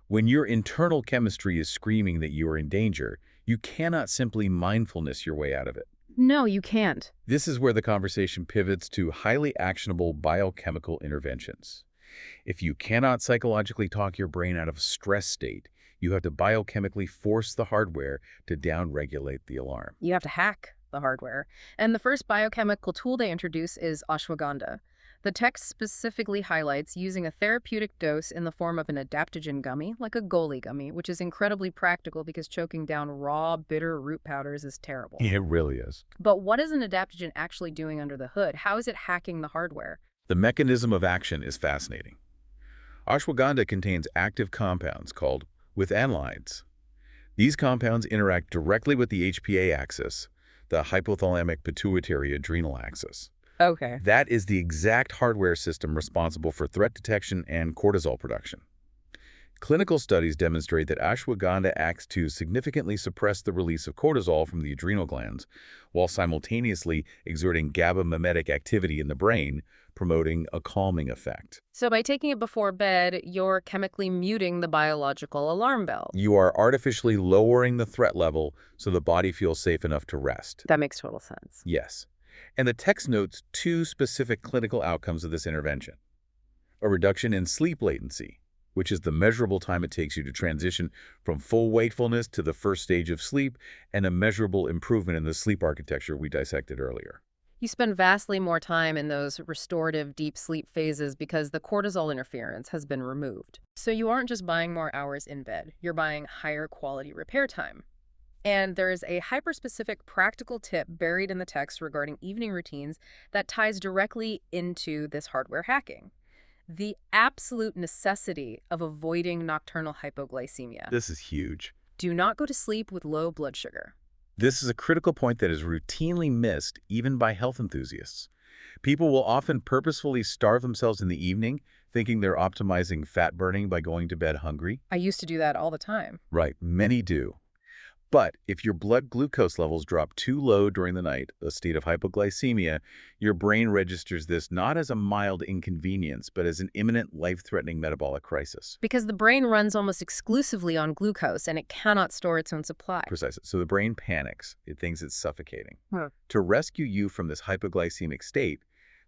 Speaker 2: When your internal chemistry is screaming that you are in danger, you cannot simply mindfulness your way out of it.
Speaker 1: No, you can't.
Speaker 2: This is where the conversation pivots to highly actionable biochemical interventions. If you cannot psychologically talk your brain out of a stress state, you have to biochemically force the hardware to downregulate the alarm.
Speaker 1: You have to hack the hardware. And the first biochemical tool they introduce is ashwagandha. The text specifically highlights using a therapeutic dose in the form of an adaptogen gummy, like a Goli gummy, which is incredibly practical because choking down raw, bitter root powders is terrible.
Speaker 2: It really is.
Speaker 1: But what is an adaptogen actually doing under the hood? How is it hacking the hardware?
Speaker 2: The mechanism of action is fascinating. Ashwagandha contains active compounds called withanolides. These compounds interact directly with the HPA axis, the hypothalamic pituitary adrenal axis.
Speaker 1: Okay.
Speaker 2: That is the exact hardware system responsible for threat detection and cortisol production. Clinical studies demonstrate that ashwagandha acts to significantly suppress the release of cortisol from the adrenal glands, while simultaneously exerting GABA mimetic activity in the brain, promoting a calming effect.
Speaker 1: So by taking it before bed, you're chemically muting the biological alarm bell.
Speaker 2: You are artificially lowering the threat level so the body feels safe enough to rest.
Speaker 1: That makes total sense.
Speaker 2: Yes. And the text notes two specific clinical outcomes of this intervention. A reduction in sleep latency, which is the measurable time it takes you to transition from full wakefulness to the first stage of sleep, and a measurable improvement in the sleep architecture we dissected earlier.
Speaker 1: You spend vastly more time in those restorative deep sleep phases because the cortisol interference has been removed. So you aren't just buying more hours in bed, you're buying higher quality repair time. And there is a hyper-specific practical tip buried in the text regarding evening routines that ties directly into this hardware hacking. The absolute necessity of avoiding nocturnal hypoglycemia.
Speaker 2: This is huge.
Speaker 1: Do not go to sleep with low blood sugar.
Speaker 2: This is a critical point that is routinely missed even by health enthusiasts. People will often purposefully starve themselves in the evening, thinking they're optimizing fat burning by going to bed hungry.
Speaker 1: I used to do that all the time.
Speaker 2: Right, many do. But if your blood glucose levels drop too low during the night, a state of hypoglycemia, your brain registers this not as a mild inconvenience, but as an imminent life-threatening metabolic crisis.
Speaker 1: Because the brain runs almost exclusively on glucose and it cannot store its own supply.
Speaker 2: Precisely. So the brain panics. It thinks it's suffocating.
Speaker 1: Hmm.
Speaker 2: To rescue you from this hypoglycemic state,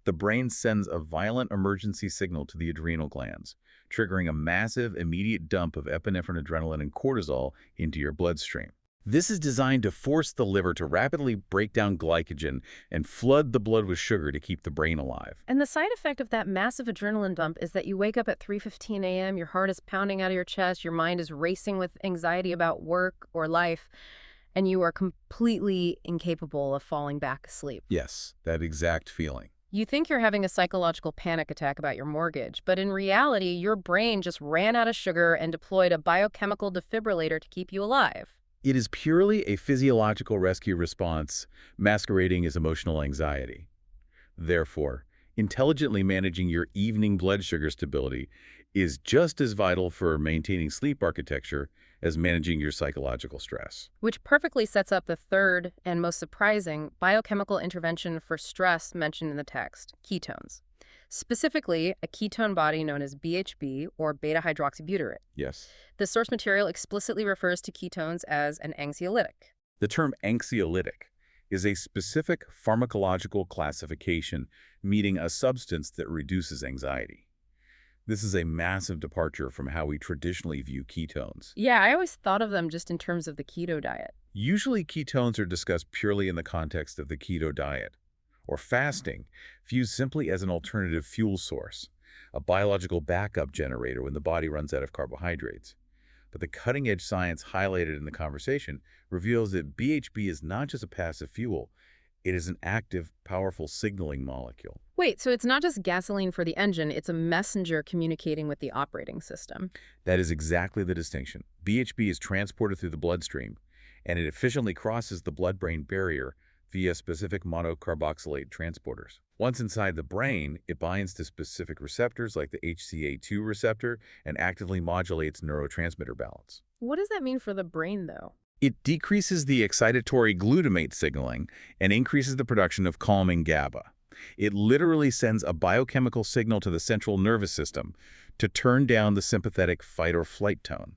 Speaker 2: the brain sends a violent emergency signal to the adrenal glands, triggering a massive, immediate dump of epinephrine, adrenaline, and cortisol into your bloodstream. This is designed to force the liver to rapidly break down glycogen and flood the blood with sugar to keep the brain alive.
Speaker 1: And the side effect of that massive adrenaline dump is that you wake up at 3:15 a.m., your heart is pounding out of your chest, your mind is racing with anxiety about work or life, and you are completely incapable of falling back asleep.
Speaker 2: Yes, that exact feeling.
Speaker 1: You think you're having a psychological panic attack about your mortgage, but in reality, your brain just ran out of sugar and deployed a biochemical defibrillator to keep you alive.
Speaker 2: It is purely a physiological rescue response masquerading as emotional anxiety. Therefore, intelligently managing your evening blood sugar stability is just as vital for maintaining sleep architecture as managing your psychological stress.
Speaker 1: Which perfectly sets up the third and most surprising biochemical intervention for stress mentioned in the text, ketones. Specifically, a ketone body known as BHB, or beta-hydroxybutyrate.
Speaker 2: Yes.
Speaker 1: The source material explicitly refers to ketones as an anxiolytic.
Speaker 2: The term anxiolytic is a specific pharmacological classification meaning a substance that reduces anxiety. This is a massive departure from how we traditionally view ketones.
Speaker 1: Yeah, I always thought of them just in terms of the keto diet.
Speaker 2: Usually, ketones are discussed purely in the context of the keto diet, or fasting, viewed simply as an alternative fuel source, a biological backup generator when the body runs out of carbohydrates. But the cutting-edge science highlighted in the conversation reveals that BHB is not just a passive fuel, it is an active, powerful signaling molecule.
Speaker 1: Wait, so it's not just gasoline for the engine, it's a messenger communicating with the operating system.
Speaker 2: That is exactly the distinction. BHB is transported through the bloodstream, and it efficiently crosses the blood-brain barrier via specific monocarboxylate transporters. Once inside the brain, it binds to specific receptors like the HCA2 receptor and actively modulates neurotransmitter balance.
Speaker 1: What does that mean for the brain, though?
Speaker 2: It decreases the excitatory glutamate signaling and increases the production of calming GABA. It literally sends a biochemical signal to the central nervous system to turn down the sympathetic fight or flight tone.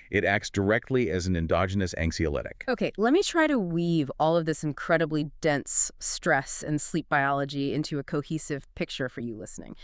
Speaker 2: It acts directly as an endogenous anxiolytic.
Speaker 1: Okay, let me try to weave all of this incredibly dense stress and sleep biology into a cohesive picture for you listening.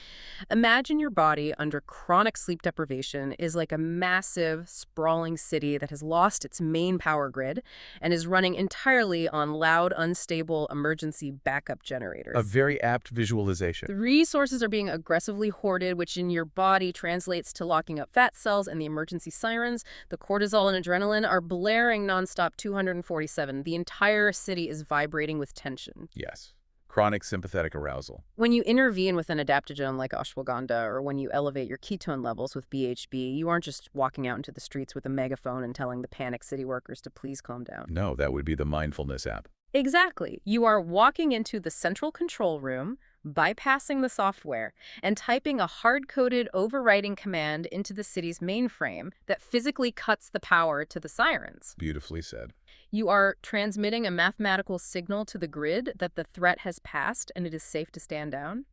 Speaker 1: Imagine your body under chronic sleep deprivation is like a massive, sprawling city that has lost its main power grid and is running entirely on loud, unstable emergency backup generators.
Speaker 2: A very apt visualization.
Speaker 1: The resources are being aggressively hoarded, which in your body translates to locking up fat cells and the emergency sirens. The cortisol and adrenaline are blaring nonstop 247. The entire city is vibrating with tension.
Speaker 2: Yes. Chronic sympathetic arousal.
Speaker 1: When you intervene with an adaptogen like ashwagandha or when you elevate your ketone levels with BHB, you aren't just walking out into the streets with a megaphone and telling the panicked city workers to please calm down.
Speaker 2: No, that would be the mindfulness app.
Speaker 1: Exactly. You are walking into the central control room, bypassing the software, and typing a hard-coded overriding command into the city's mainframe that physically cuts the power to the sirens.
Speaker 2: Beautifully said.
Speaker 1: You are transmitting a mathematical signal to the grid that the threat has passed and it is safe to stand down.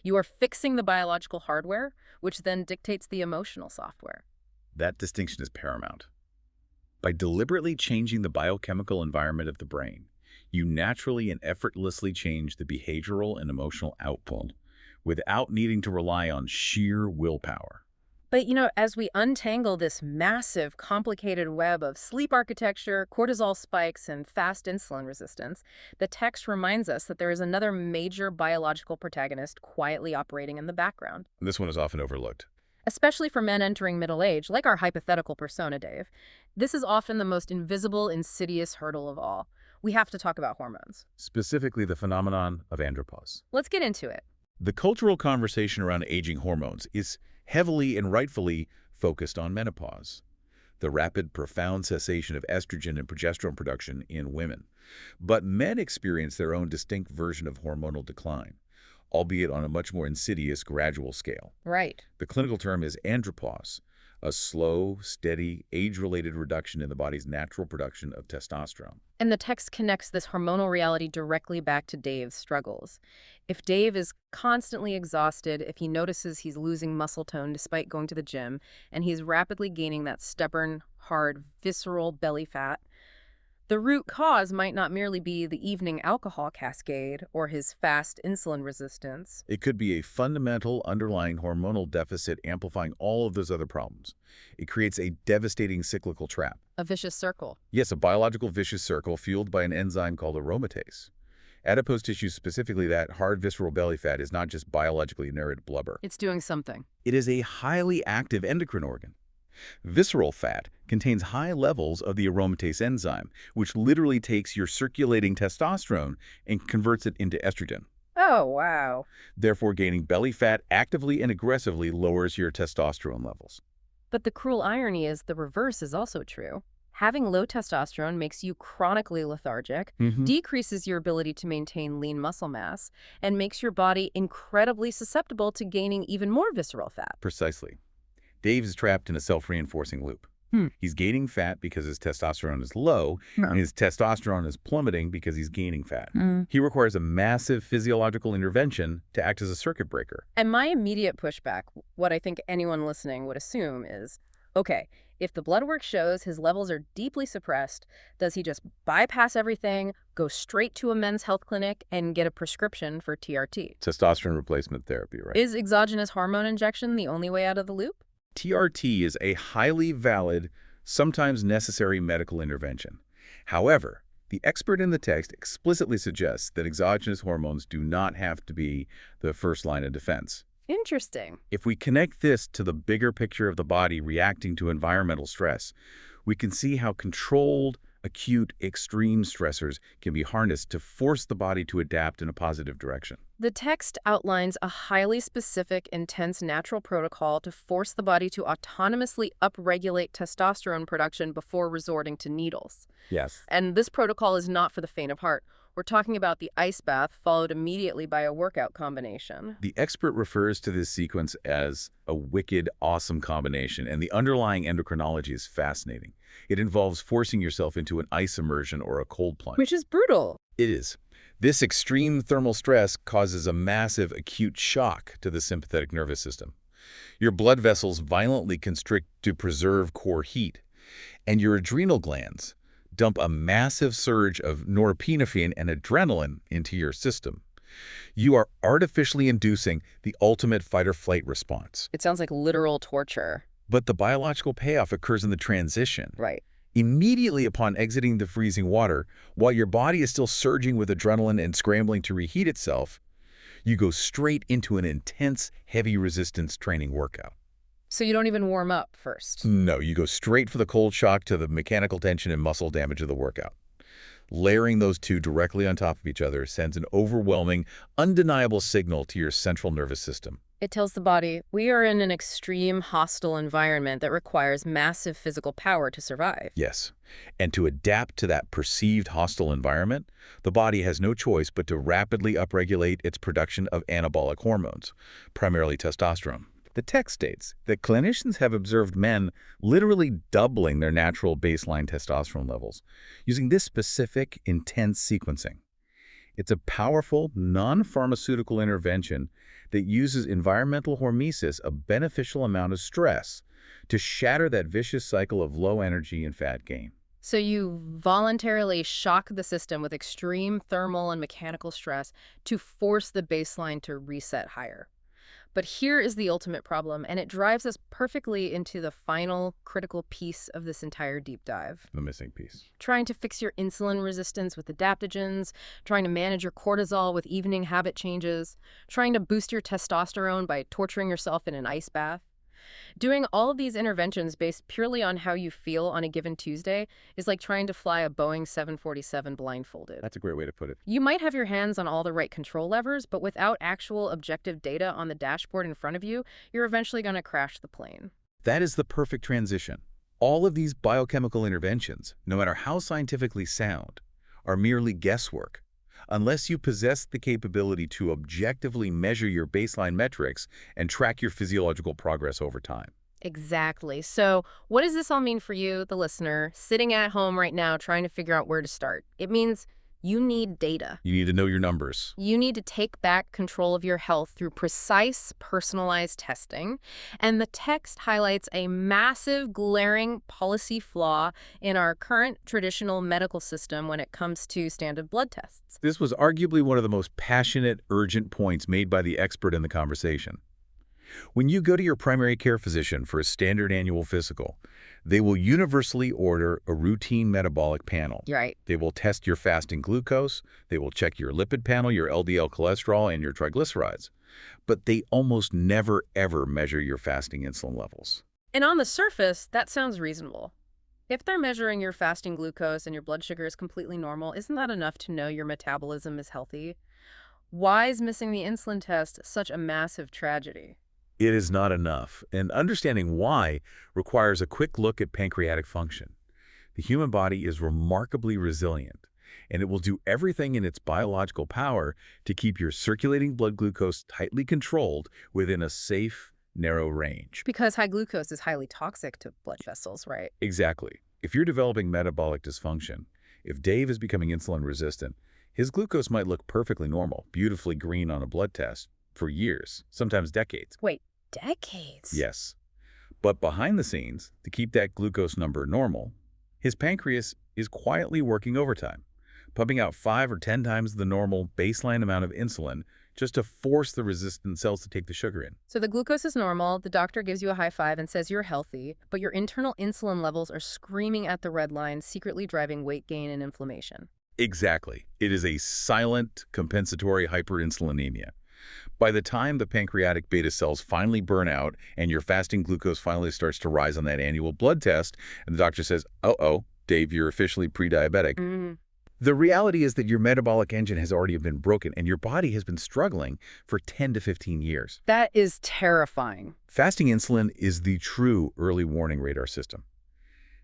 Speaker 1: You are fixing the biological hardware, which then dictates the emotional software.
Speaker 2: That distinction is paramount. By deliberately changing the biochemical environment of the brain, you naturally and effortlessly change the behavioral and emotional output without needing to rely on sheer willpower.
Speaker 1: But, as we untangle this massive, complicated web of sleep architecture, cortisol spikes, and fast insulin resistance, the text reminds us that there is another major biological protagonist quietly operating in the background.
Speaker 2: This one is often overlooked.
Speaker 1: Especially for men entering middle age, like our hypothetical persona, Dave. This is often the most invisible, insidious hurdle of all. We have to talk about hormones.
Speaker 2: Specifically the phenomenon of andropause.
Speaker 1: Let's get into it.
Speaker 2: The cultural conversation around aging hormones is heavily and rightfully focused on menopause, the rapid, profound cessation of estrogen and progesterone production in women. But men experience their own distinct version of hormonal decline, albeit on a much more insidious, gradual scale.
Speaker 1: Right.
Speaker 2: The clinical term is andropause, a slow, steady, age-related reduction in the body's natural production of testosterone.
Speaker 1: And the text connects this hormonal reality directly back to Dave's struggles. If Dave is constantly exhausted, if he notices he's losing muscle tone despite going to the gym, and he's rapidly gaining that stubborn, hard, visceral belly fat, the root cause might not merely be the evening alcohol cascade or his fast insulin resistance.
Speaker 2: It could be a fundamental underlying hormonal deficit amplifying all of those other problems. It creates a devastating cyclical trap.
Speaker 1: A vicious circle.
Speaker 2: Yes, a biological vicious circle fueled by an enzyme called aromatase. Adipose tissue, specifically that hard visceral belly fat, is not just biologically inert blubber.
Speaker 1: It's doing something.
Speaker 2: It is a highly active endocrine organ. Visceral fat contains high levels of the aromatase enzyme, which literally takes your circulating testosterone and converts it into estrogen.
Speaker 1: Oh, wow.
Speaker 2: Therefore, gaining belly fat actively and aggressively lowers your testosterone levels.
Speaker 1: But the cruel irony is the reverse is also true. Having low testosterone makes you chronically lethargic, decreases your ability to maintain lean muscle mass, and makes your body incredibly susceptible to gaining even more visceral fat.
Speaker 2: Precisely. Dave is trapped in a self-reinforcing loop. He's gaining fat because his testosterone is low, and his testosterone is plummeting because he's gaining fat. He requires a massive physiological intervention to act as a circuit breaker.
Speaker 1: And my immediate pushback, what I think anyone listening would assume is, okay, if the blood work shows his levels are deeply suppressed, does he just bypass everything, go straight to a men's health clinic, and get a prescription for TRT?
Speaker 2: Testosterone replacement therapy, right?
Speaker 1: Is exogenous hormone injection the only way out of the loop?
Speaker 2: TRT is a highly valid, sometimes necessary medical intervention. However, the expert in the text explicitly suggests that exogenous hormones do not have to be the first line of defense.
Speaker 1: Interesting.
Speaker 2: If we connect this to the bigger picture of the body reacting to environmental stress, we can see how controlled, acute, extreme stressors can be harnessed to force the body to adapt in a positive direction.
Speaker 1: The text outlines a highly specific, intense natural protocol to force the body to autonomously upregulate testosterone production before resorting to needles.
Speaker 2: Yes.
Speaker 1: And this protocol is not for the faint of heart. We're talking about the ice bath followed immediately by a workout combination.
Speaker 2: The expert refers to this sequence as a wicked, awesome combination, and the underlying endocrinology is fascinating. It involves forcing yourself into an ice immersion or a cold plunge.
Speaker 1: Which is brutal.
Speaker 2: It is. This extreme thermal stress causes a massive acute shock to the sympathetic nervous system. Your blood vessels violently constrict to preserve core heat, and your adrenal glands dump a massive surge of norepinephrine and adrenaline into your system. You are artificially inducing the ultimate fight-or-flight response.
Speaker 1: It sounds like literal torture.
Speaker 2: But the biological payoff occurs in the transition.
Speaker 1: Right.
Speaker 2: Immediately upon exiting the freezing water, while your body is still surging with adrenaline and scrambling to reheat itself, you go straight into an intense, heavy resistance training workout.
Speaker 1: So you don't even warm up first?
Speaker 2: No, you go straight for the cold shock to the mechanical tension and muscle damage of the workout. Layering those two directly on top of each other sends an overwhelming, undeniable signal to your central nervous system.
Speaker 1: It tells the body, we are in an extreme, hostile environment that requires massive physical power to survive.
Speaker 2: Yes. And to adapt to that perceived hostile environment, the body has no choice but to rapidly upregulate its production of anabolic hormones, primarily testosterone. The text states that clinicians have observed men literally doubling their natural baseline testosterone levels using this specific, intense sequencing. It's a powerful, non-pharmaceutical intervention that uses environmental hormesis, a beneficial amount of stress, to shatter that vicious cycle of low energy and fat gain.
Speaker 1: So you voluntarily shock the system with extreme thermal and mechanical stress to force the baseline to reset higher. But here is the ultimate problem, and it drives us perfectly into the final critical piece of this entire deep dive.
Speaker 2: The missing piece.
Speaker 1: Trying to fix your insulin resistance with adaptogens, trying to manage your cortisol with evening habit changes, trying to boost your testosterone by torturing yourself in an ice bath. Doing all of these interventions based purely on how you feel on a given Tuesday is like trying to fly a Boeing 747 blindfolded.
Speaker 2: That's a great way to put it.
Speaker 1: You might have your hands on all the right control levers, but without actual objective data on the dashboard in front of you, you're eventually going to crash the plane.
Speaker 2: That is the perfect transition. All of these biochemical interventions, no matter how scientifically sound, are merely guesswork, unless you possess the capability to objectively measure your baseline metrics and track your physiological progress over time.
Speaker 1: Exactly. So, what does this all mean for you, the listener, sitting at home right now trying to figure out where to start? It means you need data.
Speaker 2: You need to know your numbers.
Speaker 1: You need to take back control of your health through precise, personalized testing. And the text highlights a massive, glaring policy flaw in our current traditional medical system when it comes to standard blood tests.
Speaker 2: This was arguably one of the most passionate, urgent points made by the expert in the conversation. When you go to your primary care physician for a standard annual physical, they will universally order a routine metabolic panel.
Speaker 1: Right.
Speaker 2: They will test your fasting glucose, they will check your lipid panel, your LDL cholesterol, and your triglycerides. But they almost never, ever measure your fasting insulin levels.
Speaker 1: And on the surface, that sounds reasonable. If they're measuring your fasting glucose and your blood sugar is completely normal, isn't that enough to know your metabolism is healthy? Why is missing the insulin test such a massive tragedy?
Speaker 2: It is not enough, and understanding why requires a quick look at pancreatic function. The human body is remarkably resilient, and it will do everything in its biological power to keep your circulating blood glucose tightly controlled within a safe, narrow range.
Speaker 1: Because high glucose is highly toxic to blood vessels, right?
Speaker 2: Exactly. If you're developing metabolic dysfunction, if Dave is becoming insulin resistant, his glucose might look perfectly normal, beautifully green on a blood test, for years, sometimes decades.
Speaker 1: Wait, decades?
Speaker 2: Yes. But behind the scenes, to keep that glucose number normal, his pancreas is quietly working overtime, pumping out 5 or 10 times the normal baseline amount of insulin just to force the resistant cells to take the sugar in.
Speaker 1: So the glucose is normal, the doctor gives you a high five and says you're healthy, but your internal insulin levels are screaming at the red line, secretly driving weight gain and inflammation.
Speaker 2: Exactly. It is a silent compensatory hyperinsulinemia. By the time the pancreatic beta cells finally burn out and your fasting glucose finally starts to rise on that annual blood test, and the doctor says, uh-oh, Dave, you're officially pre-diabetic, the reality is that your metabolic engine has already been broken and your body has been struggling for 10 to 15 years.
Speaker 1: That is terrifying.
Speaker 2: Fasting insulin is the true early warning radar system.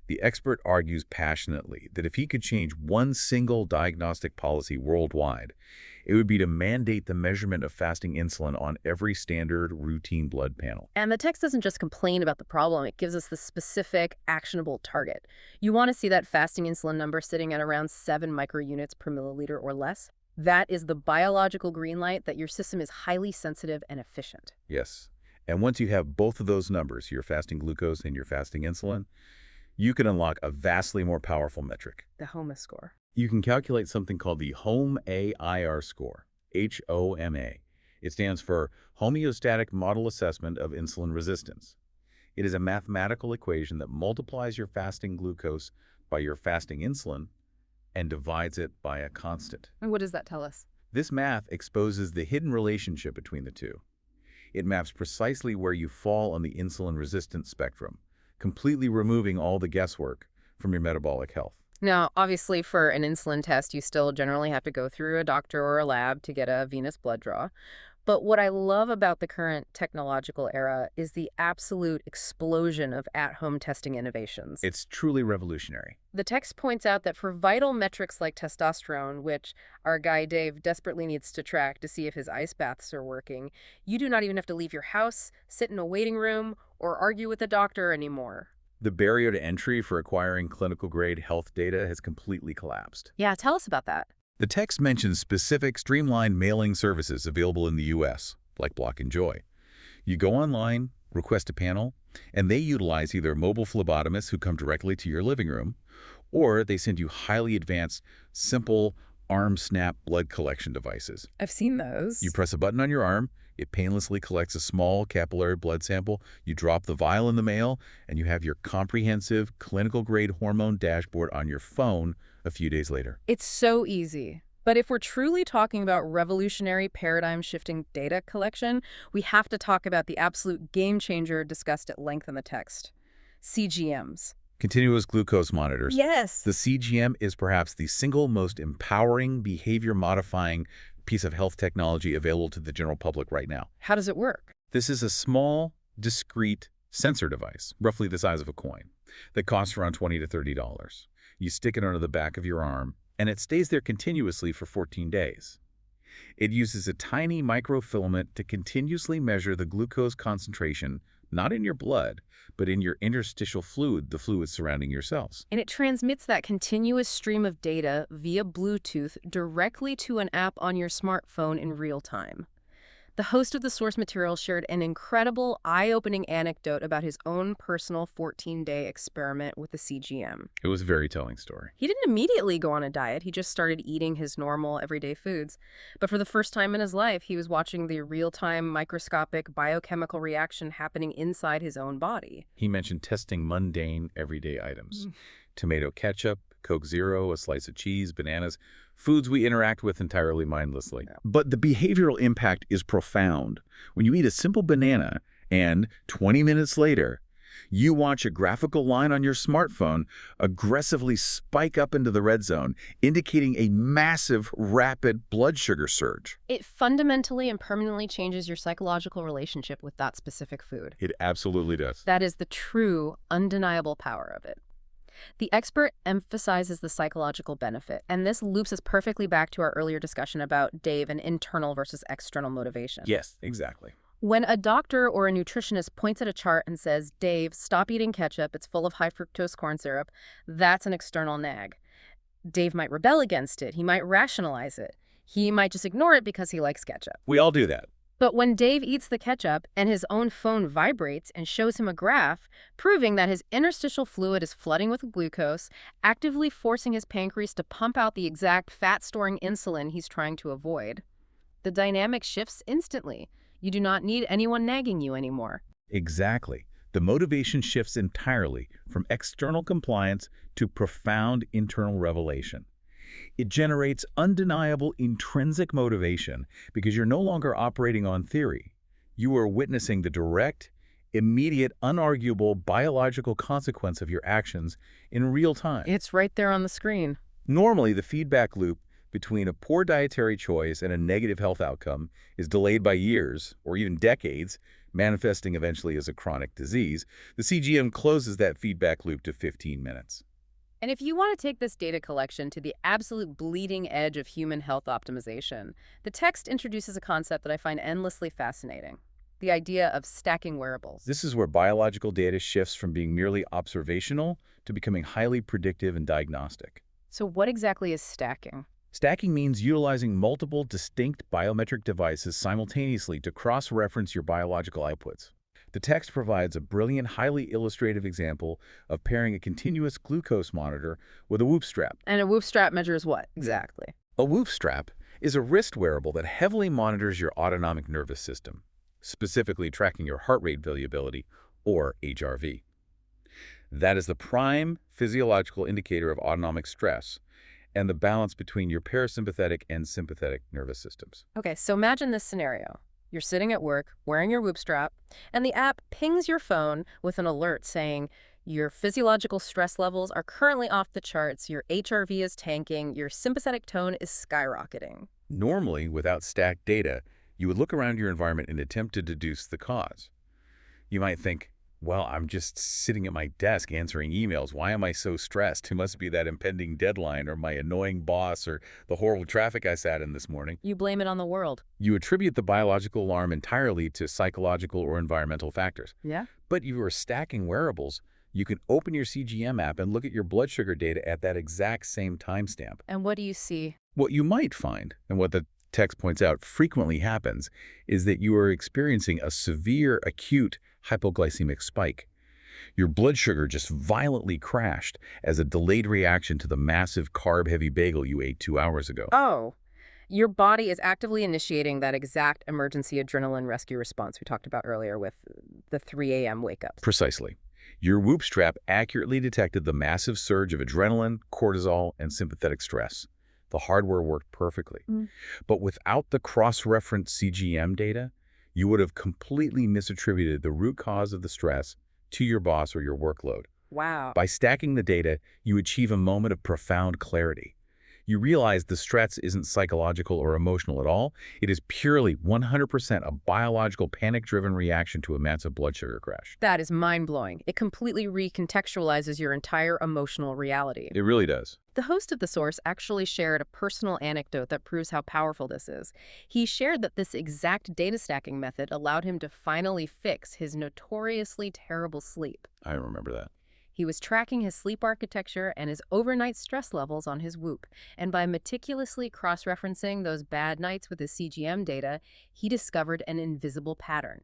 Speaker 2: The expert argues passionately that if he could change one single diagnostic policy worldwide, it would be to mandate the measurement of fasting insulin on every standard routine blood panel.
Speaker 1: And the text doesn't just complain about the problem, it gives us the specific, actionable target. You want to see that fasting insulin number sitting at around 7 microunits per milliliter or less? That is the biological green light that your system is highly sensitive and efficient.
Speaker 2: Yes. And once you have both of those numbers, your fasting glucose and your fasting insulin, you can unlock a vastly more powerful metric.
Speaker 1: The HOMA score.
Speaker 2: You can calculate something called the HOMA score, H-O-M-A. It stands for Homeostatic Model Assessment of Insulin Resistance. It is a mathematical equation that multiplies your fasting glucose by your fasting insulin and divides it by a constant.
Speaker 1: And what does that tell us?
Speaker 2: This math exposes the hidden relationship between the two. It maps precisely where you fall on the insulin resistance spectrum, completely removing all the guesswork from your metabolic health.
Speaker 1: Now, obviously, for an insulin test, you still generally have to go through a doctor or a lab to get a venous blood draw. But what I love about the current technological era is the absolute explosion of at-home testing innovations.
Speaker 2: It's truly revolutionary.
Speaker 1: The text points out that for vital metrics like testosterone, which our guy Dave desperately needs to track to see if his ice baths are working, you do not even have to leave your house, sit in a waiting room, or argue with a doctor anymore.
Speaker 2: The barrier to entry for acquiring clinical-grade health data has completely collapsed.
Speaker 1: Yeah, tell us about that.
Speaker 2: The text mentions specific streamlined mailing services available in the U.S., like Block and Joy. You go online, request a panel, and they utilize either mobile phlebotomists who come directly to your living room, or they send you highly advanced, simple arm snap blood collection devices.
Speaker 1: I've seen those.
Speaker 2: You press a button on your arm, it painlessly collects a small capillary blood sample, you drop the vial in the mail, and you have your comprehensive clinical-grade hormone dashboard on your phone a few days later.
Speaker 1: It's so easy. But if we're truly talking about revolutionary paradigm-shifting data collection, we have to talk about the absolute game changer discussed at length in the text, CGMs.
Speaker 2: Continuous glucose monitors.
Speaker 1: Yes.
Speaker 2: The CGM is perhaps the single most empowering, behavior-modifying piece of health technology available to the general public right now.
Speaker 1: How does it work?
Speaker 2: This is a small, discrete sensor device, roughly the size of a coin, that costs around $20 to $30. You stick it under the back of your arm, and it stays there continuously for 14 days. It uses a tiny microfilament to continuously measure the glucose concentration not in your blood, but in your interstitial fluid, the fluid surrounding your cells.
Speaker 1: And it transmits that continuous stream of data via Bluetooth directly to an app on your smartphone in real time. The host of the source material shared an incredible, eye-opening anecdote about his own personal 14-day experiment with the CGM.
Speaker 2: It was a very telling story.
Speaker 1: He didn't immediately go on a diet. He just started eating his normal, everyday foods. But for the first time in his life, he was watching the real-time microscopic biochemical reaction happening inside his own body.
Speaker 2: He mentioned testing mundane, everyday items. Tomato ketchup, Coke Zero, a slice of cheese, bananas, foods we interact with entirely mindlessly. But the behavioral impact is profound. When you eat a simple banana and 20 minutes later, you watch a graphical line on your smartphone aggressively spike up into the red zone, indicating a massive, rapid blood sugar surge.
Speaker 1: It fundamentally and permanently changes your psychological relationship with that specific food.
Speaker 2: It absolutely does.
Speaker 1: That is the true, undeniable power of it. The expert emphasizes the psychological benefit, and this loops us perfectly back to our earlier discussion about Dave and internal versus external motivation.
Speaker 2: Yes, exactly.
Speaker 1: When a doctor or a nutritionist points at a chart and says, Dave, stop eating ketchup, it's full of high fructose corn syrup, that's an external nag. Dave might rebel against it. He might rationalize it. He might just ignore it because he likes ketchup.
Speaker 2: We all do that.
Speaker 1: But when Dave eats the ketchup and his own phone vibrates and shows him a graph proving that his interstitial fluid is flooding with glucose, actively forcing his pancreas to pump out the exact fat-storing insulin he's trying to avoid, the dynamic shifts instantly. You do not need anyone nagging you anymore.
Speaker 2: Exactly. The motivation shifts entirely from external compliance to profound internal revelation. It generates undeniable intrinsic motivation because you're no longer operating on theory. You are witnessing the direct, immediate, unarguable biological consequence of your actions in real time.
Speaker 1: It's right there on the screen.
Speaker 2: Normally, the feedback loop between a poor dietary choice and a negative health outcome is delayed by years or even decades, manifesting eventually as a chronic disease. The CGM closes that feedback loop to 15 minutes.
Speaker 1: And if you want to take this data collection to the absolute bleeding edge of human health optimization, the text introduces a concept that I find endlessly fascinating: the idea of stacking wearables.
Speaker 2: This is where biological data shifts from being merely observational to becoming highly predictive and diagnostic.
Speaker 1: So what exactly is stacking?
Speaker 2: Stacking means utilizing multiple distinct biometric devices simultaneously to cross-reference your biological outputs. The text provides a brilliant, highly illustrative example of pairing a continuous glucose monitor with a Whoop strap.
Speaker 1: And a Whoop strap measures what exactly?
Speaker 2: A Whoop strap is a wrist wearable that heavily monitors your autonomic nervous system, specifically tracking your heart rate variability, or HRV. That is the prime physiological indicator of autonomic stress and the balance between your parasympathetic and sympathetic nervous systems.
Speaker 1: Okay, so imagine this scenario. You're sitting at work, wearing your Whoop strap, and the app pings your phone with an alert saying your physiological stress levels are currently off the charts, your HRV is tanking, your sympathetic tone is skyrocketing.
Speaker 2: Normally, without stacked data, you would look around your environment and attempt to deduce the cause. You might think, well, I'm just sitting at my desk answering emails. Why am I so stressed? It must be that impending deadline or my annoying boss or the horrible traffic I sat in this morning.
Speaker 1: You blame it on the world.
Speaker 2: You attribute the biological alarm entirely to psychological or environmental factors.
Speaker 1: Yeah?
Speaker 2: But you are stacking wearables. You can open your CGM app and look at your blood sugar data at that exact same timestamp.
Speaker 1: And what do you see?
Speaker 2: What you might find, and what the text points out frequently happens, is that you are experiencing a severe, acute hypoglycemic spike. Your blood sugar just violently crashed as a delayed reaction to the massive carb-heavy bagel you ate 2 hours ago.
Speaker 1: Oh, your body is actively initiating that exact emergency adrenaline rescue response we talked about earlier with the 3 a.m. wake-ups.
Speaker 2: Precisely. Your Whoop strap accurately detected the massive surge of adrenaline, cortisol, and sympathetic stress. The hardware worked perfectly. But without the cross-reference CGM data, you would have completely misattributed the root cause of the stress to your boss or your workload.
Speaker 1: Wow.
Speaker 2: By stacking the data, you achieve a moment of profound clarity. You realize the stress isn't psychological or emotional at all. It is purely 100% a biological panic-driven reaction to a massive blood sugar crash.
Speaker 1: That is mind-blowing. It completely recontextualizes your entire emotional reality.
Speaker 2: It really does.
Speaker 1: The host of the source actually shared a personal anecdote that proves how powerful this is. He shared that this exact data stacking method allowed him to finally fix his notoriously terrible sleep.
Speaker 2: I remember that.
Speaker 1: He was tracking his sleep architecture and his overnight stress levels on his Whoop, and by meticulously cross-referencing those bad nights with his CGM data, he discovered an invisible pattern.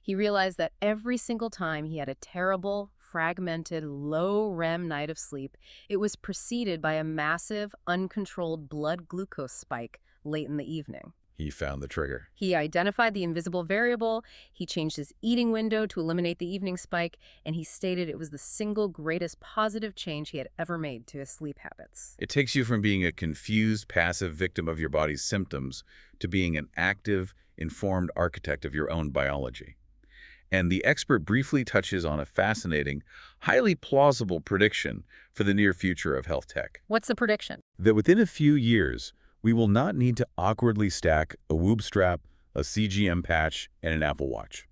Speaker 1: He realized that every single time he had a terrible, fragmented, low REM night of sleep, it was preceded by a massive, uncontrolled blood glucose spike late in the evening.
Speaker 2: He found the trigger.
Speaker 1: He identified the invisible variable, he changed his eating window to eliminate the evening spike, and he stated it was the single greatest positive change he had ever made to his sleep habits.
Speaker 2: It takes you from being a confused, passive victim of your body's symptoms to being an active, informed architect of your own biology. And the expert briefly touches on a fascinating, highly plausible prediction for the near future of health tech.
Speaker 1: What's the prediction?
Speaker 2: That within a few years, we will not need to awkwardly stack a Whoop strap, a CGM patch, and an Apple Watch.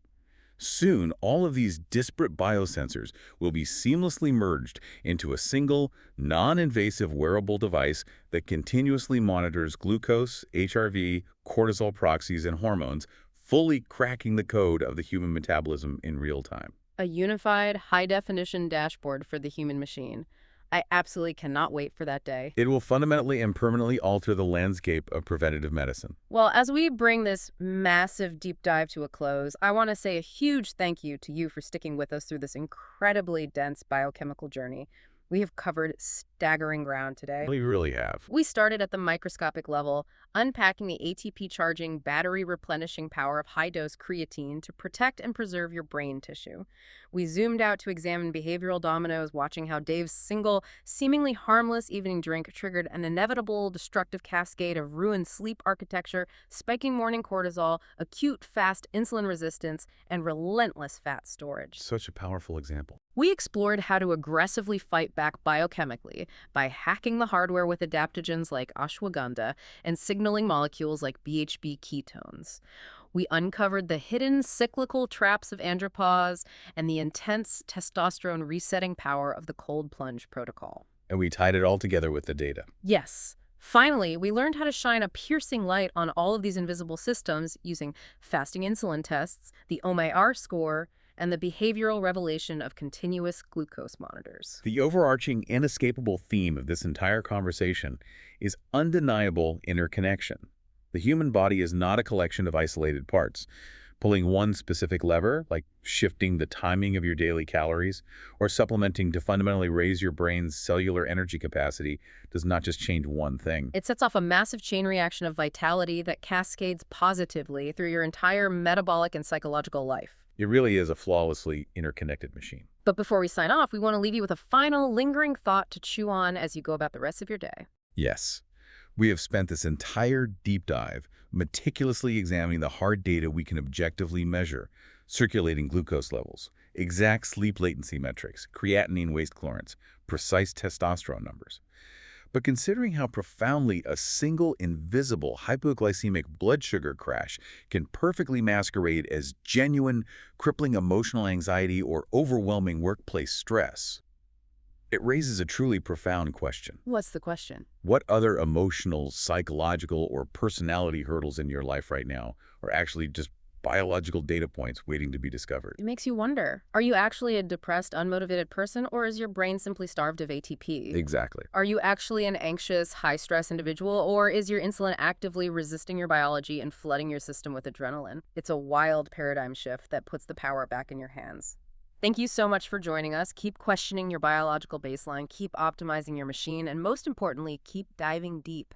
Speaker 2: Soon, all of these disparate biosensors will be seamlessly merged into a single, non-invasive wearable device that continuously monitors glucose, HRV, cortisol proxies, and hormones, fully cracking the code of the human metabolism in real time.
Speaker 1: A unified, high-definition dashboard for the human machine. I absolutely cannot wait for that day.
Speaker 2: It will fundamentally and permanently alter the landscape of preventative medicine.
Speaker 1: Well, as we bring this massive deep dive to a close, I want to say a huge thank you to you for sticking with us through this incredibly dense biochemical journey. We have covered staggering ground today.
Speaker 2: We really have.
Speaker 1: We started at the microscopic level, unpacking the ATP-charging, battery-replenishing power of high-dose creatine to protect and preserve your brain tissue. We zoomed out to examine behavioral dominoes, watching how Dave's single, seemingly harmless evening drink triggered an inevitable destructive cascade of ruined sleep architecture, spiking morning cortisol, acute fast insulin resistance, and relentless fat storage.
Speaker 2: Such a powerful example.
Speaker 1: We explored how to aggressively fight back biochemically by hacking the hardware with adaptogens like ashwagandha and signaling molecules like BHB ketones. We uncovered the hidden cyclical traps of andropause and the intense testosterone resetting power of the cold plunge protocol.
Speaker 2: And we tied it all together with the data.
Speaker 1: Yes. Finally, we learned how to shine a piercing light on all of these invisible systems using fasting insulin tests, the OMAR score, and the behavioral revelation of continuous glucose monitors.
Speaker 2: The overarching, inescapable theme of this entire conversation is undeniable interconnection. The human body is not a collection of isolated parts. Pulling one specific lever, like shifting the timing of your daily calories, or supplementing to fundamentally raise your brain's cellular energy capacity, does not just change one thing.
Speaker 1: It sets off a massive chain reaction of vitality that cascades positively through your entire metabolic and psychological life.
Speaker 2: It really is a flawlessly interconnected machine.
Speaker 1: But before we sign off, we want to leave you with a final lingering thought to chew on as you go about the rest of your day.
Speaker 2: Yes. We have spent this entire deep dive meticulously examining the hard data we can objectively measure: circulating glucose levels, exact sleep latency metrics, creatinine waste clearance, precise testosterone numbers. But considering how profoundly a single invisible hypoglycemic blood sugar crash can perfectly masquerade as genuine, crippling emotional anxiety or overwhelming workplace stress, it raises a truly profound question.
Speaker 1: What's the question?
Speaker 2: What other emotional, psychological, or personality hurdles in your life right now are actually just biological data points waiting to be discovered?
Speaker 1: It makes you wonder, are you actually a depressed, unmotivated person, or is your brain simply starved of ATP?
Speaker 2: Exactly.
Speaker 1: Are you actually an anxious, high-stress individual, or is your insulin actively resisting your biology and flooding your system with adrenaline? It's a wild paradigm shift that puts the power back in your hands. Thank you so much for joining us. Keep questioning your biological baseline, keep optimizing your machine, and most importantly, keep diving deep.